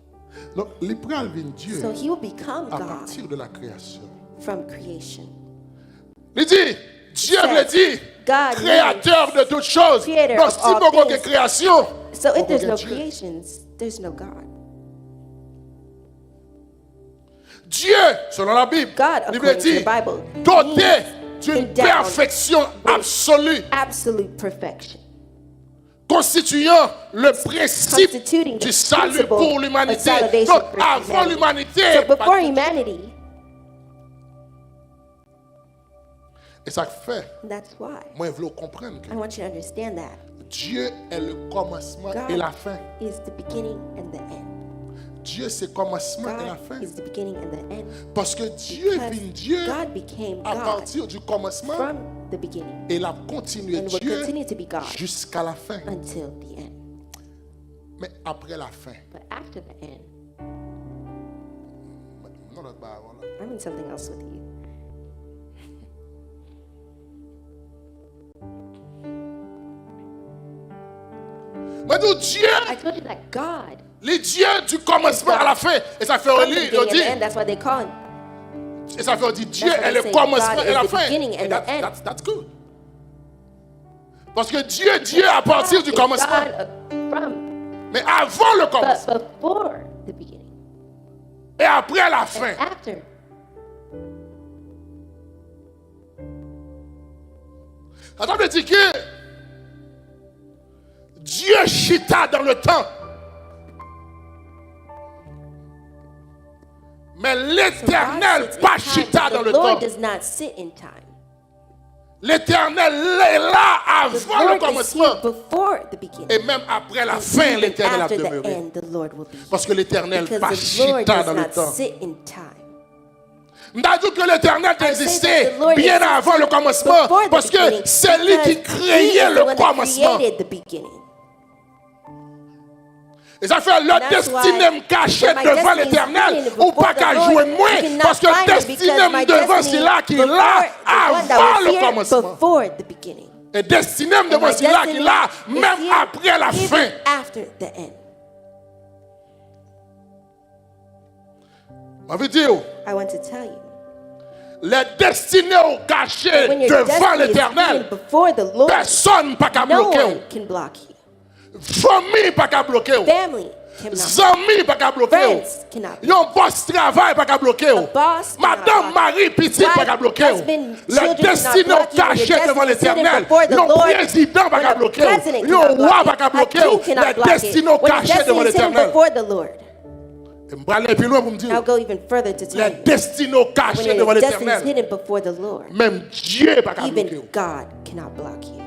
Donc, l'Éternel vient Dieu So he will become à God partir de la création. from creation. Il dit, Dieu says, veut dire, God créateur de toutes choses. creator Donc, of si all vous avez things. création, So if vous there's no avez Dieu. creations, there's no God. Dieu, selon la Bible, God, il veut according to the dire, Bible, doté means d'une endowed perfection absolue, absolute perfection, constituant le principe constituting the du salut principle pour of l'humanité. salvation Donc, for avant humanity. l'humanité, So before pas- humanity, et ça fait, that's why moi, je veux comprendre que I want you to understand that Dieu est le commencement God et la fin. is the beginning and the end. Dieu, c'est le commencement et la God fin. is the beginning and the end. Parce que Dieu Because est Dieu God became à God partir du commencement from the beginning et il a continué and will Dieu continue to be God jusqu'à la fin. until the end. Mais après la fin, But after the end, non, non, bah, voilà. I'm in something else with you. Mais donc Dieu, I told you that God les dieux du commencement à la fin, et ça fait from on the lit, beginning on and the dit, end. That's why they call him. et ça fait on dit Dieu That's what est I le say. commencement God et la is the fin. beginning and Et the end. that's good. Parce que Dieu à partir du It's commencement. God from, Mais avant le but commencement before the beginning, et après la fin. after. Ça veut dire que Dieu chita dans le temps. Mais So God l'Éternel sits in pas time, chita but dans the le Lord temps. does not sit in time. L'Éternel est là The avant le Lord is commencement. here before the beginning. Et même après la And fin, even l'Éternel a after the demeuré. end, the Lord will be here. Parce que l'Éternel Because pas the Lord chita does dans le not temps. sit in time. M'a dit que l'Éternel I say existait that the Lord bien existed avant le commencement. before the Parce que beginning, c'est lui qui because He créait is the le one that commencement. created the beginning. Et ça fait leur That's destinée why me cachée my devant destiny is l'Éternel hidden ou before pas the qu'à Lord. jouer You moins. cannot Parce que find me destinée because my me devant destiny c'est là qui est before là the one that avant was le here commencement. before the beginning. Et destinée me And devant my c'est là qui est destiny là is même here après la even fin. after the end. On veut dire, I want to tell you, les destinées cachées when your devant destiny is l'Éternel, hidden before the Lord, personne pas qu'à no bloquer. one can block you. Famille pas qu'à bloquer. Family cannot. Amis pas qu'à bloquer. Friends cannot. Yon boss travail pas qu'à bloquer. boss cannot Madame block. Marie petite pas qu'à Wife, bloquer. husband, Les children cannot destinées block you. When your cachées devant destiny is hidden l'Éternel. before the Yon Lord, président pas then qu'à a bloquer. president Yon cannot roi block pas it. qu'à A bloquer. king cannot Les block it. destinées When your cachées destiny devant is hidden l'Éternel. before the Lord, Je vais aller plus loin pour me dire. I'll go even further to tell Les you. destinées When cachées devant your destiny is l'Éternel. hidden before the Lord, Même Dieu pas qu'à bloquer. even God cannot block you.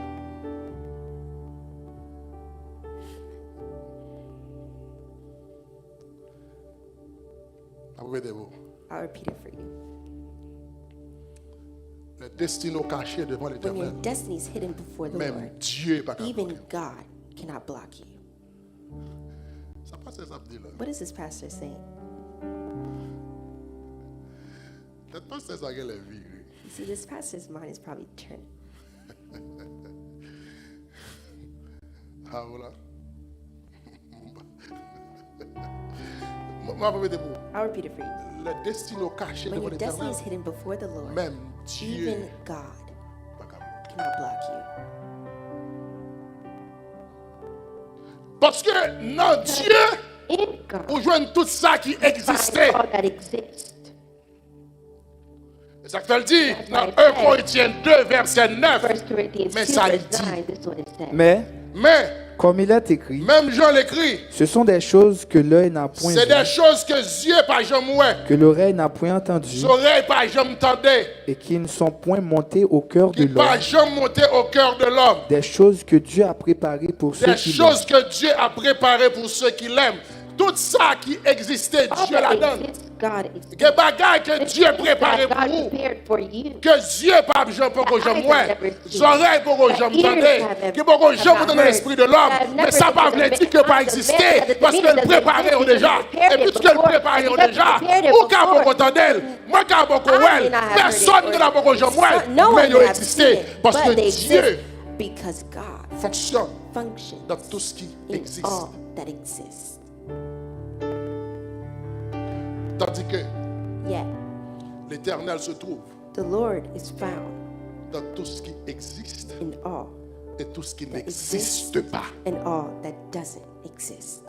I'll repeat it for you. Les destinées cachées devant When your l'Éternel. destiny is hidden before the Même Lord, Dieu pas qu'à even bloquer. God cannot block you. Ça passe ça me dit là. What is this pastor saying? Peut-être pas c'est ça qu'elle est virée. You see, this pastor's mind is probably turned. Ah voilà. Moi, je vais te dire, I'll repeat it for you. les destinées cachées When devant your destiny l'Éternel. is hidden before the Lord, Même Dieu even God pas qu'à bloquer. cannot block you. Parce que non Dieu, In God, on joue tout ça qui existait. find all that exists. C'est ça que ça le dit That's dans why it 1 says, Corinthiens 2, verset 9. 1 Corinthians 2, Mais ça le verse dit. 9, this is what it says. Mais, Mais, comme il est écrit, même Jean l'écrit, ce sont des choses que l'œil n'a point c'est des vues, choses que Dieu pas jamais ouais, que l'oreille n'a point entendues, oreilles pas jamais entendues, et qui ne sont point montées au cœur de qui pas l'homme. jamais monté au cœur de l'homme. Des choses que Dieu a préparées pour ceux Des qui l'aiment. choses que Dieu a préparées pour ceux qui l'aiment. Tout ça qui existait, All Dieu la that donne. exists, God is. Des bagailles que The Dieu a things préparées that pour God vous. prepared for you. Que Dieu pas besoin pour que That je eyes moi, have never seen. oreilles pour que je That m'entende, ears have que pour que je not me donne heard. l'esprit de l'homme. That have Mais never ça seen pas the veut dire que man- pas the exister, man that the parce que meaning le doesn't préparé exist déjà. because he prepared Et it puisque le before. préparé And because déjà, he prepared it ou qu'à before. beaucoup entendre, moi qu'à beaucoup I ouais, may not have personne heard ne it, l'a beaucoup je moi, no mais one ils may have existé. seen it, Parce but que they Dieu exist because God fonctionne functions dans tout ce qui in existe. all that exists. Tandis que Yet l'Éternel se trouve the Lord is found dans tout ce qui existe in all et tout ce qui that exists n'existe pas. and all that doesn't exist.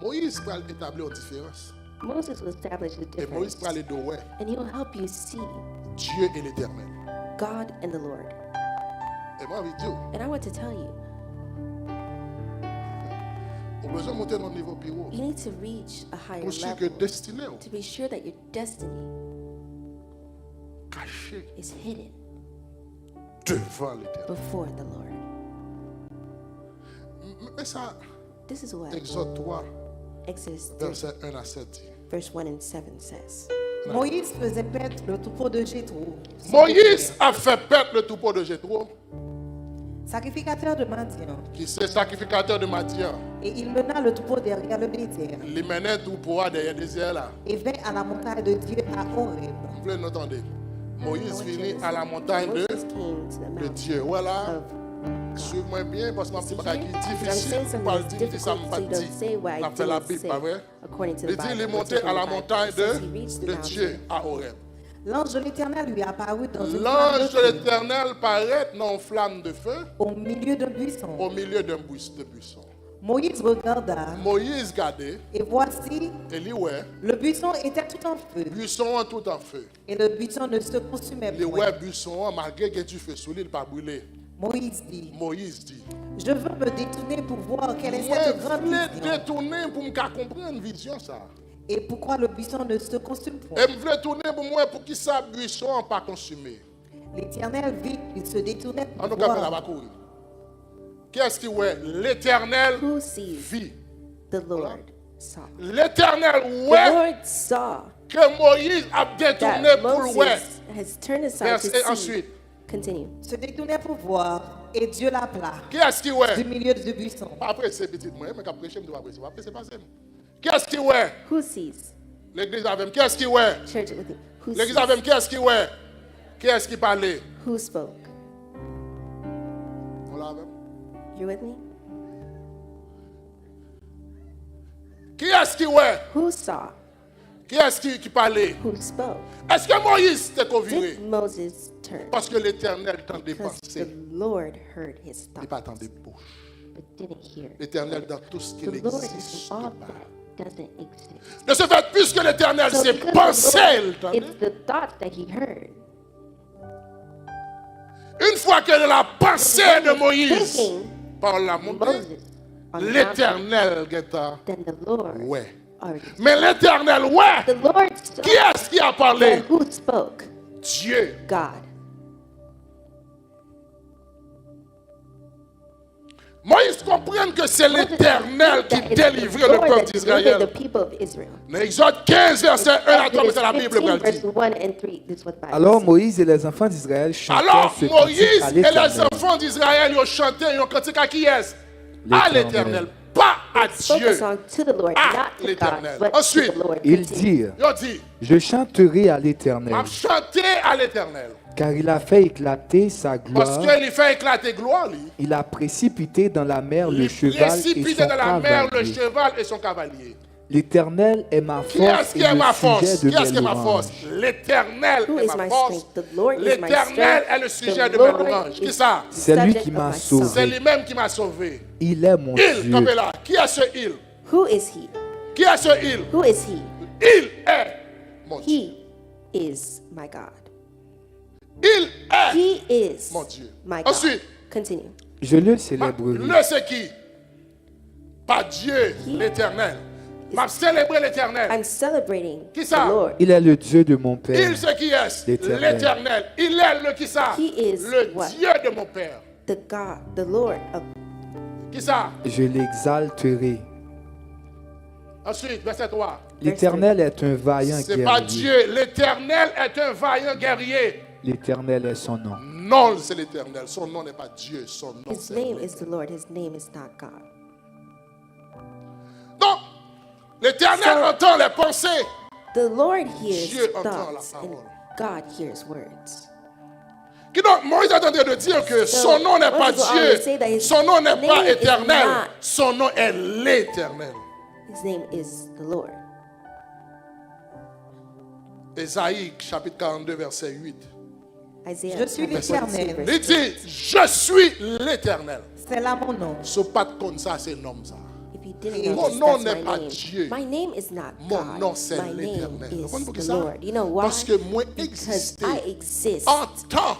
Moïse va établir une différence. Moses will establish the Et Moïse difference, va aller de ouais, and he will help you see Dieu et l'Éternel. God and the Lord. Et moi, je dis, And I want to tell you, on a besoin de monter dans le niveau plus haut you need to reach a higher pour sûr que level destiné to be sure that your destiny caché is hidden devant l'Éternel. before the Lord. Mais ça, This is what Exode 3, Exodus 3, verset 1 à 7 dit. verse 1 and 7 says. Moïse faisait perdre le troupeau de Jéthro, son Moïse beau-frère, a fait perdre le troupeau de Jéthro, sacrificateur de Madian, qui est sacrificateur de Madian. et il mena le troupeau derrière le désert Il menait tout pour derrière le désert là. et vint à la montagne de Dieu à Horeb. Vous voulez l'entendre? I Moïse want you to finit à la listen. montagne Moses came to the de mountain Dieu. Voilà. of Suivez-moi bien parce que ma See petite here? bagage I'm difficile. saying Pour something pas le that's dire, ça difficult, me so you pas don't say what I dit. On fait la didn't Bible, say pas vrai? according to the Il dit, il Bible. est We're monté taking à the la Bible. montagne It says he reached the de Dieu mountain. à Horeb. L'ange de l'Éternel lui apparut dans une flamme de L'ange de feu l'Éternel paraît dans une flamme de feu au milieu d'un buisson. au milieu d'un buisson. Moïse regarda, Moïse regardait, et voici, et lui, ouais, le buisson était tout en feu, buisson en tout en feu. et le buisson ne se consumait Les point. ouais, buisson, malgré que tu fais sous l'île, pas brûlé. Moïse dit, Moïse dit, je veux me détourner pour voir quelle est moi, cette je grande voulais vision, détourner pour me comprendre une vision, ça. et pourquoi le buisson ne se consume point. Et je voulais tourner pour moi, pour qu'il ça, buisson, pas consumé. L'Éternel vit qu'il se détournait En pour tout cas, la voir. va courir. Qu'est-ce qui ouais? L'Éternel Who sees? vit. The Lord saw. L'Éternel The ouais Lord saw que Moïse a détourné that pour le ouais. Moses has turned aside Verset to see. ensuite. Continue. Se détournait pour voir, et Dieu l'appela Qu'est-ce qui ouais? du milieu du buisson. Après, c'est petit moi, mais quand prêcher, je dois prêcher. Après, c'est pas ça. Qu'est-ce qui ouais? Who sees? L'église avec qu'est-ce qui ouais? Church with me. Who L'église sees? avec qu'est-ce qui ouais? Qu'est-ce qui parlait? Who spoke? On l'a avec? You with me? Qui est-ce qui ouais? Who saw? Qui est-ce qui parlait? Who spoke? Est-ce que Moïse t'est conviré? Did Moses turn? Parce que l'Éternel t'en Because the dépensé. Lord heard his Il pas thoughts, tant de bouche. but didn't hear. L'Éternel dans tout ce qui The Lord existe. is all that doesn't exist. De ce fait, puisque l'Éternel So s'est because pensé, the Lord, entendez? it's the thought that he heard. Une fois que la pensée de Moïse Thinking par la montée, Moses on the mountain, l'Éternel guetta. then the Lord Ouais. already. Mais l'Éternel, ouais. The Lord saw. Qui est-ce qui a parlé? And who spoke? Dieu. God. Moïse comprend que c'est l'Éternel qui That it's délivrait the le Lord peuple that delivered d'Israël. the people of Israel. Dans Exode 15, verset 1 à 3, c'est la Bible qui 15, le verse dit. 1 and 3. This is what the Bible Alors says. Moïse et les enfants d'Israël chantaient Alors ce cantique Moïse à et les l'Éternel. enfants d'Israël ils ont chanté, ils ont cantique à qui est-ce? À L'Éternel. l'Éternel, pas à Spoke Dieu. a song to the Lord, Ah, not to l'Éternel. God, but Ensuite, to the Lord. Ils Continue. dirent, Ils ont dit, je chanterai à l'Éternel, on a chanté à l'Éternel. car il a fait éclater sa Parce gloire. qu'il fait éclater gloire, lui. Il a précipité dans la mer le Il cheval et précipite son dans la mer le cavalier. cheval et son cavalier. L'Éternel est ma Qui est-ce force qui et est ma le force? sujet Qui de est-ce mes qui est ma force? louanges. L'Éternel Who est is ma my force. strength? The Lord is my L'Éternel strength. est le sujet The de mes Lord louanges. Qui is ça? C'est lui subject qui of m'a my C'est song. sauvé. lui-même qui m'a sauvé. Il est mon Il, Dieu. comme là. Qui est ce il? Who is he? Qui est ce il? Who is he? Il est mon Dieu. He is my God. Il est He is mon Dieu. my God. Ensuite, Continue. Je le célébrerai. le c'est qui? Pas Dieu, l'Éternel. M'a célébré l'Éternel. I'm celebrating Qui the ça? Lord. Il est le Dieu de mon Père. Il c'est qui est? L'Éternel. L'Éternel. Il est le qui ça? He is Le what? Dieu de mon Père. The God, the Lord of Qui ça? Je l'exalterai. Ensuite, verset 3. L'Éternel est un vaillant C'est pas guerrier. Dieu. L'Éternel est un vaillant guerrier. L'Éternel est son nom. Non, c'est l'Éternel. Son nom n'est pas Dieu. Son nom, His c'est name l'Éternel. is the Lord. His name is not God. Donc, l'Éternel So- entend les pensées. The Lord hears Dieu entend la thoughts and parole. God hears words. Qui donc, Moïse est en train de dire que So, son nom n'est pas Moses will always say that Dieu. his Son nom n'est pas name is éternel. not- Son nom est l'Éternel. His name is the Lord. Ésaïe, chapitre 42, verset 8. Isaiah Je suis chapter 42, l'Éternel. verse Il dit, je suis l'Éternel. C'est là mon nom. Ce pas comme ça, c'est nom ça. If you didn't Mon know nom this, n'est that's pas my name. Dieu. My name is not Mon God. nom, c'est My name l'Éternel. Vous is comprenez pourquoi the ça? Lord. You know why? Parce que moi Because exister I exist en temps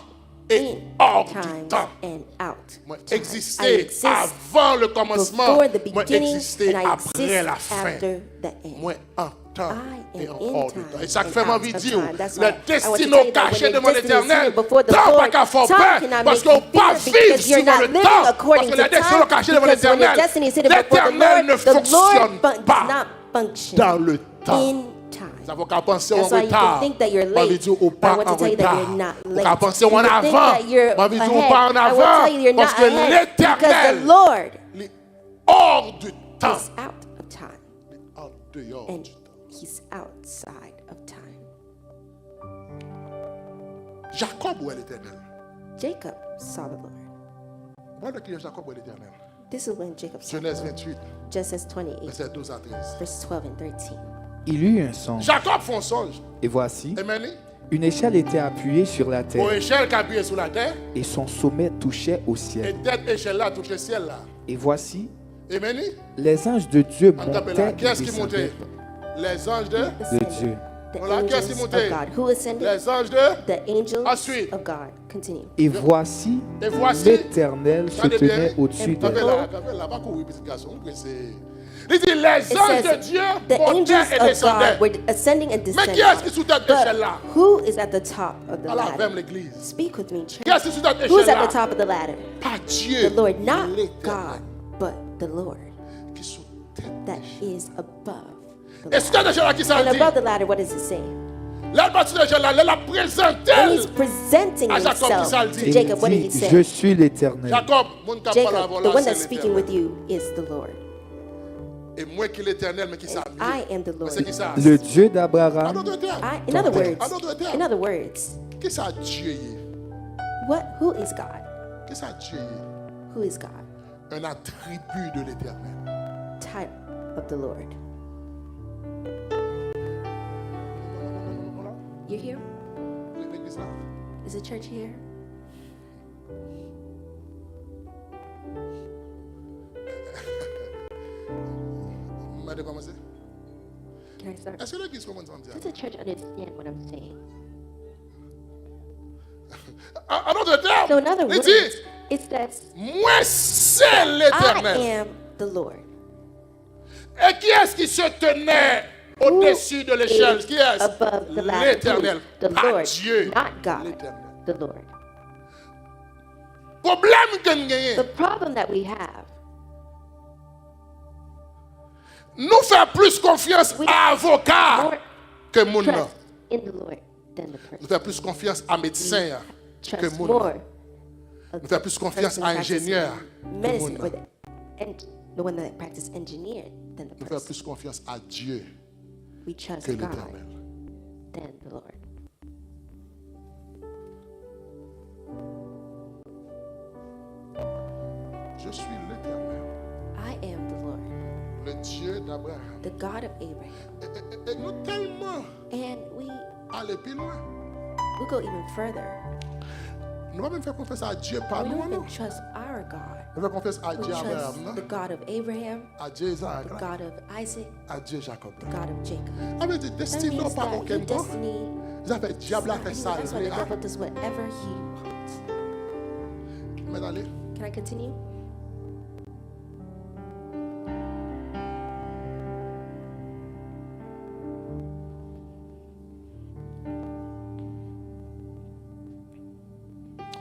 et in hors du times temps. and out. Moi times. I exister exist avant le commencement. before the Moi beginning exister and I après exist la fin. after the end. Moi en temps I et am en in hors du time temps. Et ça and fait out m'envie de of dire, time. That's le why I want to destin tell you that caché when devant your destiny is l'Éternel, here before the tant pas Lord, qu'à faire time peur, cannot parce make qu'on you pas fear vivre because you're suivant not le living temps, parce according que to le destin time, caché devant because when your l'Éternel, destiny is hidden before the l'Éternel ne Lord, the Lord fonctionne does pas not function dans le temps. in time. Ça vaut qu'à penser en That's why you retard. can think that you're Moi, je late, dis au but I pas want en to tell you that retard. you're not Ou late. qu'à penser You en can think avant. that you're Moi, je dis au ahead. pas en I will avant. tell you you're Parce not que ahead because the l'Éternel, Lord il est hors du temps. is out of time En dehors and du temps. He's outside of time. Jacob ou est l'Éternel? Jacob saw the Lord. Voilà qui est Jacob ou est l'Éternel. This is when Jacob saw Genèse 28, Genesis 28, verset 12 à 13. verse 12 and 13. Il eut un songe. Jacob fait un songe. Et voici, Amen. une échelle était appuyée sur la Pour terre échelle qui appuie sur la terre, et son sommet touchait au et ciel. tête échelle là touche le ciel là. Et voici, Amen. Les anges de Dieu En capella. montaient Qui est-ce et qui montait? descendaient Les anges de... de Dieu. The Voilà, qui est-ce qui angels montait? of God. Who ascended? Les anges de... The angels Ensuite. of God. Continue. Et voici, Et voici- l'Éternel se Regardez bien. tenait au-dessus d'eux. Capella, pas courir, petit garçon. Il dit, les It anges de says, Dieu the montaient angels et of descendaient. God were ascending and Mais descending. qui est-ce qui est sous cette But échelle-là? who is at the top of the Allah ladder? ferme l'église. Speak with me, church. Qui est-ce qui est sous cette Who is at échelle-là? the top of the ladder? Pas Dieu. The Lord, not l'Éternel, God, but the Lord qui est sous tête that d'échelle. is above the Et ladder. sous cette échelle-là, qui ça And dit? above the ladder, what does it say? Là, le bas de cette échelle-là, elle a présenté. And he's presenting À Jacob, qui ça le himself dit? to Et Jacob. What did il he dit, say? je suis l'Éternel. Jacob, mon cap parle Jacob, avant the là, one c'est that's speaking with l'Éternel. you is the Lord. Et moi qui est l'éternel, mais qui ça? I am the Mais Lord. c'est qui ça? Le Dieu En d'Abraham, d'autres termes, In other words, En d'autres termes. in other words, qui ça Dieu est? who is God? Qui ça Dieu est? Who is God? Un attribut de l'éternel. Type of the Lord. You're here? L'église là. Is the church here? Vous m'avez commencé? Can I start? Est-ce que l'église commence à me dire? Does the church understand what I'm saying? En d'autres termes, So in other il words, dit, it says, moi c'est I l'éternel. am the Lord. Et qui est-ce qui se tenait au-dessus de l'échelle? Is Qui est-ce? above the ladder? L'éternel. The Pas Lord, Dieu. not God. L'éternel. The Lord. Problème que nous gagnons. The problem that we have, Nous faisons plus confiance We à avocat more que mon nom. trust in the Lord than the Nous person. faisons plus confiance à médecin que Trust mon more nom. of Nous the faisons plus confiance person à practicing ingénieur que medicine mon or nom. the one that practices engineer than the Nous faisons person. plus confiance à Dieu We trust que God l'éternel. than the Lord. Je suis l'éternel, I am the Lord, le Dieu d'Abraham. the God of Abraham. Et nous tellement And we aller plus loin. go even further. Nous ne pouvons même faire confiance à Dieu par We nous. don't Non. even trust our God. Nous faisons confiance à We Dieu Abraham, trust non? the God of Abraham, À Dieu Isaac, the God of Isaac, à Dieu Jacob. the God of Jacob. Ah, mais le That destin means pas that aucun your temps. destiny, Ils avaient diable a fait ça. that's why the devil does whatever he wants. Mais allez. Can I continue?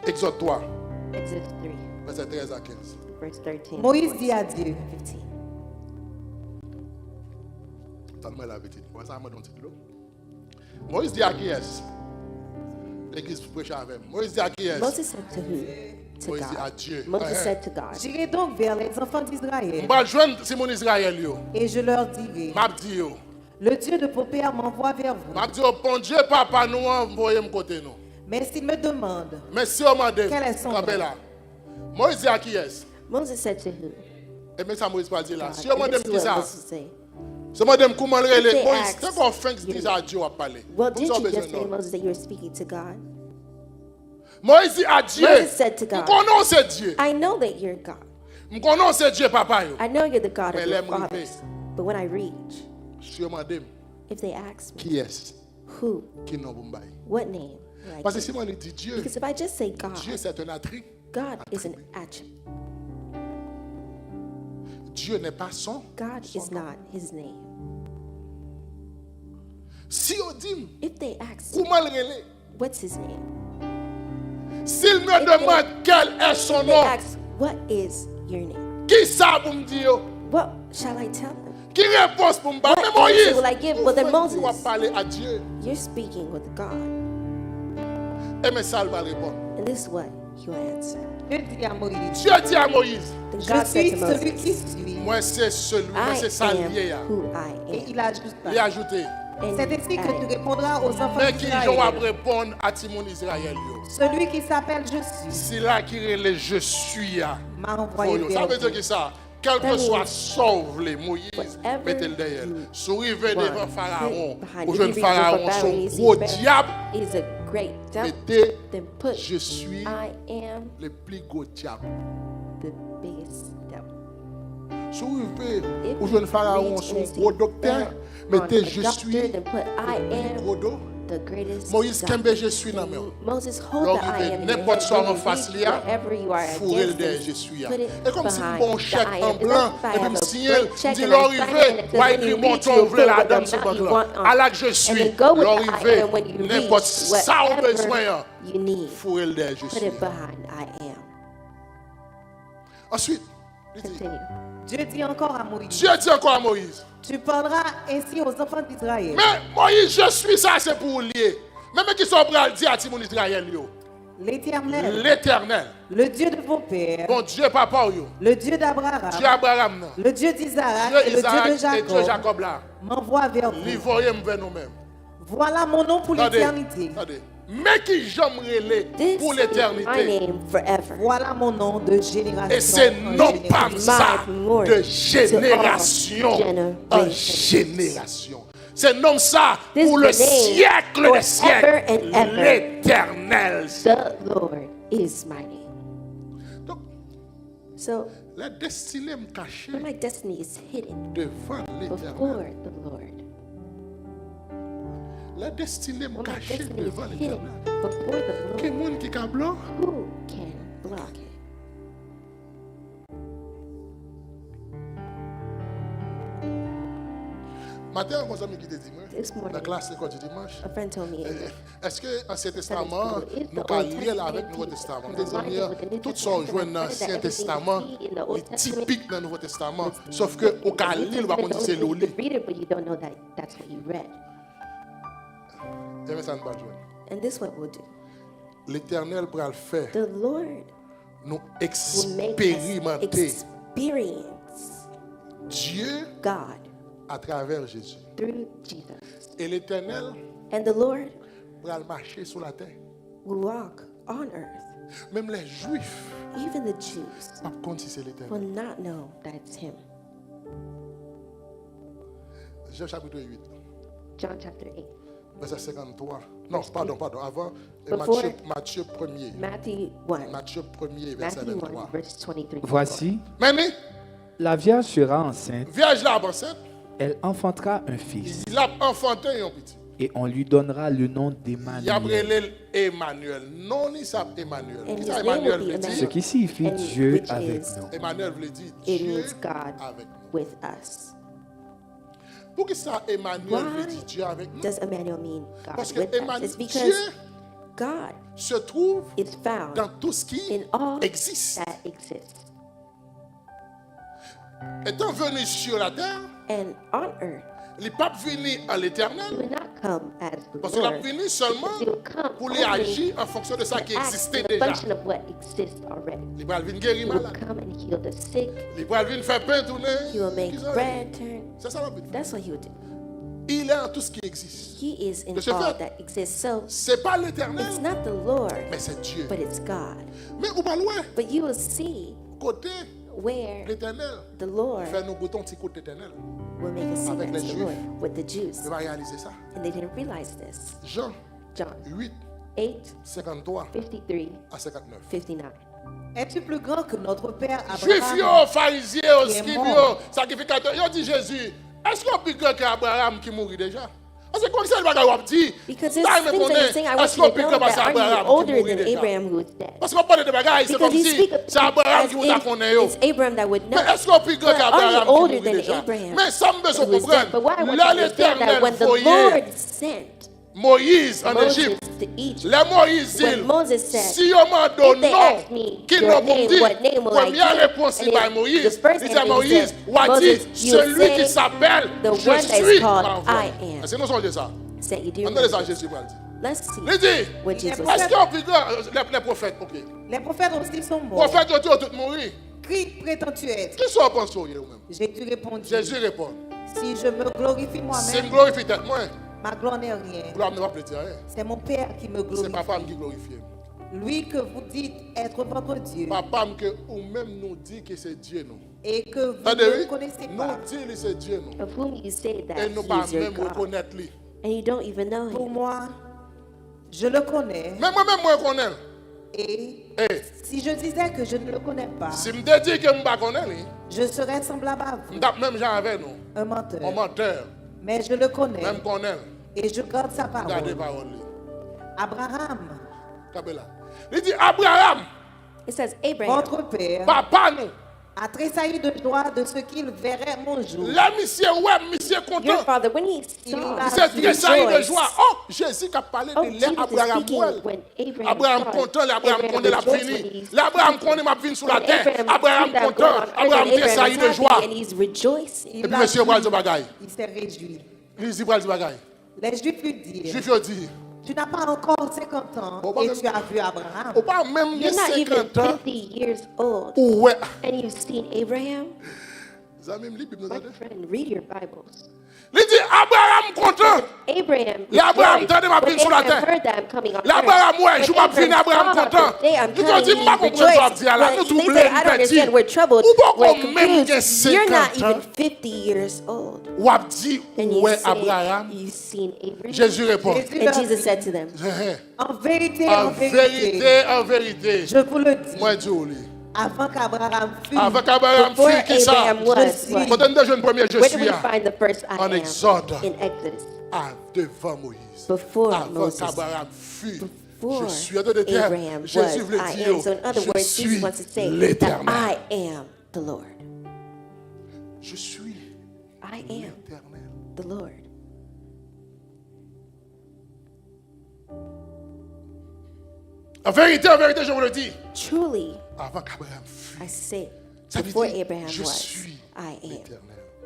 Exode 3, Exodus 3, verset 13 à 15. verse 13. Moïse dit à Dieu, 15. Tellement la petite. Moi, ça m'a donné un petit lot. Moïse dit à qui est-ce? L'église prêche avec. Moïse dit à qui est-ce? Moses said to who? To Moïse dit à God. Dieu. Moses said to God, j'irai donc vers les enfants d'Israël On va joindre Simon Israël. Yo. et je leur dirai, M'a dit yo. le Dieu de vos pères m'envoie vers vous. M'a dit, bon Dieu, papa, nous envoyons de côté nous. Mais s'il me demande, Mais si on m'a dit, Quel est son rappelle nom? là. Moïse dit à qui est-ce? Moses said to who? Et mais ça, Moïse va dire là. God. Si on m'a And dit this is qui what ça? Moses say. Si on m'a dit comment le relais, they Moïse, ask c'est qu'on fait que you- déjà à Dieu à parler. Well, Vous didn't avez you just besoin say, de Moses, that you were speaking to God? Moïse dit à Dieu. Moses said to God, Nous connaissons Dieu. I know that you're God. Nous connaissons Dieu, papa. Yo. I know you're the God Mais of your l'aime fathers. But when I reach, Si on m'a dit, if they ask me, qui est-ce who, qui nous a what name will I Parce que give? si on dit Dieu, Because if I just say God, Dieu c'est un attribut. God is an attribute. Dieu n'est pas son. God son is nom. not his name. Si on dit, If they ask me, comment le relais? what's his name? S'il me demande quel est son They nom, ask, what is your name? qui ça pour me dire? What shall I tell them? Qui réponse pour me parler? What Mais Moïse, answer will I give? Well, then pourquoi tu Moses. vas parler à Dieu? You're speaking with God. Et mais ça, il va répondre. And this is what he will answer. Dieu dit à Moïse, Dieu dit à Moïse, Then je God said suis to celui Moses, qui suis. moi c'est celui, moi I c'est ça am lié. who I Et am. il ajouta, Il a ajouté. And c'est ainsi que added, tu répondras aux enfants Mais qui vont d'Israël. répondre à Timon Israël? Yo. Celui qui s'appelle Je suis C'est là qu'il relève je suis. m'a Pour envoyé yo. Ça vers veut dire vous. que ça, quel que That soit means sauve les Moïse, whatever mettez-le derrière. you Souriez devant want, Pharaon, behind. ou If jeune you read Pharaon, before son Pharaoh, you see gros Pharaoh. diable, It is a great devil. mettez Then put je suis I am le plus gros diable. the biggest devil. Soulevé, If ou je ne you pharaon, read son and gros see docteur, that mettez on a je doctor, suis then put I gros am dos. the greatest Moïse doctor. Kembe, je suis dans main. Moses, hold Là, the I am in your n'importe hand. soit When en you face reach là, wherever you are fourré le against derrière them, je suis. put it Et comme si behind bon the chèque I en am. It's blanc, like if I et puis have me a signer, blank check dit and I'm signing l'arrivée, it, 'cause ouais, when écrit you mon reach, ton you'll ouvrir fill la with the donne ce amount you banque want là. on. À là que je And suis, then go with the I l'arrivée, am when you n'importe reach ça au besoin, whatever you need. fourré le derrière je Put suis. it behind I am. Ensuite, il dit, Continue. Dieu dit encore à Moïse, Dieu dit encore à Moïse, tu parleras ainsi aux enfants d'Israël. mais Moïse, je suis ça, c'est pour lier. Même qui sont prêts à le dire à Timon Israël, L'Éternel, l'Éternel, le Dieu de vos pères, bon Dieu, papa, yo, le Dieu d'Abraham, Dieu Abraham, non. le Dieu d'Isaac Dieu et le Isaac Dieu de et Dieu Jacob, Jacob là, m'envoie vers vous. l'Ivoirien vers nous-mêmes. Voilà mon nom pour Attendez, l'éternité. attendez. Mais qui j'aimerais This pour is my l'éternité. name forever. Voilà mon nom de génération. Et c'est en non génération. pas ça My glory de to génération all en generations. génération. C'est non ça This pour le is the name siècle des forever siècles. and ever. L'éternel. The Lord is my name. Donc, So la destinée me cachée my destiny is hidden devant l'éternel. before the Lord. La destinée me When my cachée destiny is devant hidden l'éternel. before the Quel Lord, monde qui est blanc? who can block it? Matin, mon ami qui était dimanche, This morning, la classe école du dimanche. A friend told me Est-ce que Ancien Testament, Sunday school, is nous the pouvons Old lire avec le Testament Nouveau Testament? deep? Des amis, Reminded with the New tout ça Testament, joint dans that l'Ancien everything Testament, is in the Old est Testament. typique dans le Nouveau Testament. Sauf que au cas New lire, on va Testament, dire c'est you l'oli. could read it, but you don't know that that's what you read. Et ça ne va pas jouer. And this what we'll do. L'Éternel pourra le faire, The Lord nous will make us expérimenter experience Dieu God à travers Jésus. through Jesus. Et l'Éternel And the Lord pourra marcher sur la terre. will walk on earth. Même les Juifs, Even the Jews par contre, si c'est will l'Éternel. not know that it's Him. Jean chapitre 8, John chapter 8. verset 53. Non, pardon, avant. Before- Matthieu 1er. Matthew 1. Matthieu 1er, verset Matthew 1, 23. verse 23. Voici, Maintenant, la Vierge sera enceinte, vierge là, enceinte, elle enfantera un fils, il a enfanté un petit. et on lui donnera le nom Il a d'Emmanuel, brûlé Emmanuel. Non, il s'appelle Emmanuel. And Qui his ça name will Emmanuel be veut Emmanuel. ce dire? qui signifie And Dieu which avec is- nous. Emmanuel veut dire It Dieu means God avec nous. with us. Pour que ça Emmanuel veut dire Why Dieu avec nous? does Emmanuel mean Parce God que with us? Emmanuel, It's because Dieu God se trouve is found dans tout ce qui in all existe. that exists. Étant venu sur la terre, And on earth, il n'est pas venu à he l'éternel, will not come as the parce qu'il est Lord. venu seulement He will come pour les only agir en fonction de ça qui to act existait in the déjà. function of what exists already. Il va venir guérir He will malade. come and heal the sick. Il va venir faire pain tourner. He will make Qui ça? bread turn. C'est ça la Bible. That's what he will do. Il est en tout ce qui existe. He is in De ce all fait, that exists. So c'est pas it's l'éternel, not the Lord, mais c'est Dieu. but it's God. Mais ou pas loin, But you will see côté where l'éternel, the Lord faire nous goûter un petit côté l'éternel. will make us see Avec that les to the Juifs. Lord with the Jews. Il va réaliser ça. And they didn't realize this. Jean John 8, 8, 53 53, à 59. 59. Es-tu plus grand que notre père Juifs, Abraham? yo, pharisiens, Qui est scribes, mort. yo, sacrificateurs, yo dit Jésus, est-ce qu'on peut que Abraham qui mourit déjà? Parce que quoi que c'est le bagage qu'on dit, Because there's ça, il me things that connaît, you're saying, I want est-ce you qu'on to peut know que that c'est are Abraham you qui older mourit than déjà? Abraham who was dead? Parce qu'on parle de bagages, c'est comme Because you si speak c'est Abraham as qui vous a if connaît. yo. it's Abraham that would know. Mais est-ce qu'on peut que But are you Abraham qui older mourit than déjà? Abraham Mais ça me besoin who was dead? But what I comprendre. want Là, you to understand that l'éternel when the voyait Lord sent Moïse en Moses Égypte. to Egypt, Les Moïse when dit, Moses said, si on m'a if donné they nom, ask me qui your n'a pas name, dit, what name will I première give? réponse And il va if Moïse. the first Il dit à answer Moïse, is, voici Moses, you celui qui say s'appelle the Je one that is suis called l'envoyé. I am. Est-ce que nous sommes ça? Said you do On a les remember. Jésus va le dire. Let's see Il dit, what Jesus est-ce said. qu'on peut les prophètes, ok. Les prophètes aussi sont morts. Prophètes, ils ont tous mourir. Qui prétends-tu être? Qui sont pensés vous-même? Jésus répondit, Jésus répond, si je me glorifie c'est une moi-même, glorifie tête moi. ma gloire n'est rien. Gloire ne va plus dire rien. C'est mon Père qui me C'est glorifie. papa qui glorifie. Lui que vous dites être votre Dieu Papa que ou même nous dit que c'est Dieu nous. et que vous Attendez, ne oui. connaissez Nous pas. dit que c'est Dieu nous. Of whom you say that Et nous he pas is your même God, reconnaître lui. and you don't even know Pour him. moi, je le connais Mais moi-même, moi, je connais. et Eh, Si je disais que je ne le connais pas, si me te dit que je ne connais pas, je serais semblable à vous, je même gens avec nous. un menteur. Un menteur, Mais je le connais même connaît. et je garde sa Regardez parole. parole. Abraham, Kabela. Il dit Abraham, It says Abraham, votre père, papa nous. a tressailli de joie de ce qu'il verrait mon jour. Là, monsieur, ouais, monsieur your content. father, when he saw Il C'est he très ça, il de rejoiced. joie. Oh, Jésus qui a parlé Oh, de Jesus l'air is Abraham. speaking when Abraham Abraham saw it. content, l'Abraham Abraham connaît la rejoiced when fini. he's L'Abraham speaking. connaît ma vie sur la When terre. Abraham Abraham sees that content. going on earth, Abraham and Abraham tressaillit is de joie. happy and he's rejoicing. Et puis monsieur va dire bagaille. Il s'est réjoui. Il dit pas bagaille. Les Juifs lui dirent, Juif il dit, tu n'as pas encore 50 ans Bon, bah, et même- tu as vu Abraham. on pas même You're not even 50 ans. 50 years old, Ou ouais. and you've seen Abraham. Ça même lit Bible nous My entendez? friend, read your Bibles. Il dit Abraham content. Abraham, L'Abraham, rejoiced attendez, ma when vie sur la Abraham terre. heard that I'm coming on L'Abraham, earth. ouais, When je m'en finis, Abraham saw content. the day I'm Il coming, dit, he pas comprendre ça, rejoiced. dire là, Well, nous they doublons said, I une don't understand, petite. we're troubled, Ou pas we're qu'on même confused. qu'il y a You're not 50 ans. even 50 years old. Ou a dit And you ouais say, Abraham. you've seen Abraham. Jésus répond. Jésus And leur Jesus dit, said to them, en vérité, En vérité, en vérité. je vous le dis, Moi dis lui. avant qu'Abraham fût, Avec Abraham before fut qui ça? Abraham was, Je what? Quand on dit jeune premier, je Where do suis we là. find the first I En am? Exode. In Exodus. Devant Moïse. Before Avant Moses. qu'Abraham fût. Before Je suis en train de dire, Abraham Jésus was, veut I dire, am. So in other je words, suis Jesus wants to say that l'éternel. I am the Lord. Je suis I am l'éternel. the Lord. En vérité, je vous le dis. Truly, Avant qu'Abraham fût. I say, Ça veut before dire, Abraham je was, suis I am. l'éternel.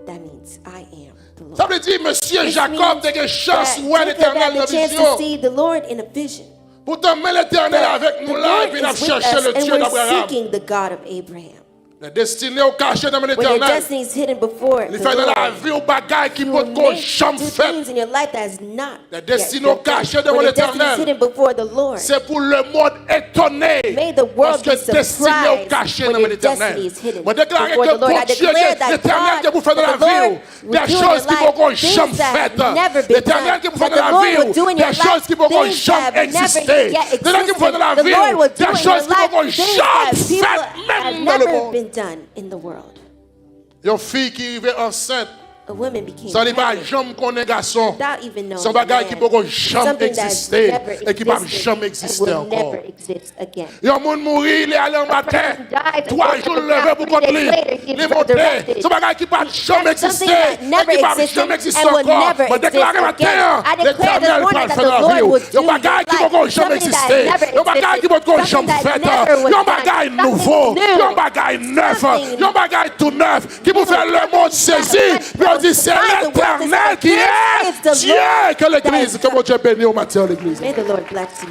That means I am the Lord. Ça veut dire, monsieur This Jacob, means t'as une chance, that ouais, Jacob l'éternel had dans the la chance to vision. see the Lord in a vision. Pourtant, mais l'éternel est avec The nous là, et Lord puis il a is with cherché us, le and Dieu we're d'Abraham. seeking the God of Abraham. La destinée au caché dans When your l'éternel. destiny is hidden before Il the fait dans la Lord, vie au bagage qui you peut will qu'on make jamais do fait. things in your life that has not La yet destinée been au done. caché devant When your destiny is l'éternel. hidden before the Lord, C'est pour le monde étonné. may the Parce world que be destiné au surprised caché when dans your l'éternel. destiny is hidden Moi déclare before que the Lord. I pour Dieu, declare that l'éternel qui vous fait God, dans la that the Lord vie, will des do in choses your qui life pourront things jamais that faites. have never been L'éternel done. qui vous fait That dans the la Lord vie, will do in des your choses life qui pourront things that jamais have never exister. yet L'éternel qui vous fait dans la existed. The Lord vie, will do des in choses your qui pourront life things jamais that people faites have même dans le never monde. been done in the world. Une fille qui arrivait enceinte, A woman became sans les pas pregnant jamais connaît garçon. without even knowing C'est un bagage qui man. pourra jamais Something that's exister never et qui va existed jamais and exister will encore. never exist again. Il y a un monde mourir, il est allé en matin. person dies, 3 and jours then levé pour 3 contre days lui. later, he's Il est monté. resurrected. C'est un bagage qui va jamais That's something exister that et never qui va existed jamais exister and will encore. never Je déclare exist matin, again. I declare this l'éternel morning va that faire the la Lord vie. will Il y a un do bagage qui in your va life jamais something that exister. never Il y a un bagage qui va existed, jamais something fait. that never Il y a un was bagage done, nouveau. something Il y a un new. bagage neuf. Something Il y a un bagage tout neuf qui vous fait le monde saisir. Puis on dit, c'est l'éternel qui est Dieu. Que l'église, que mon Dieu bénisse au matin l'église. May the Lord bless you.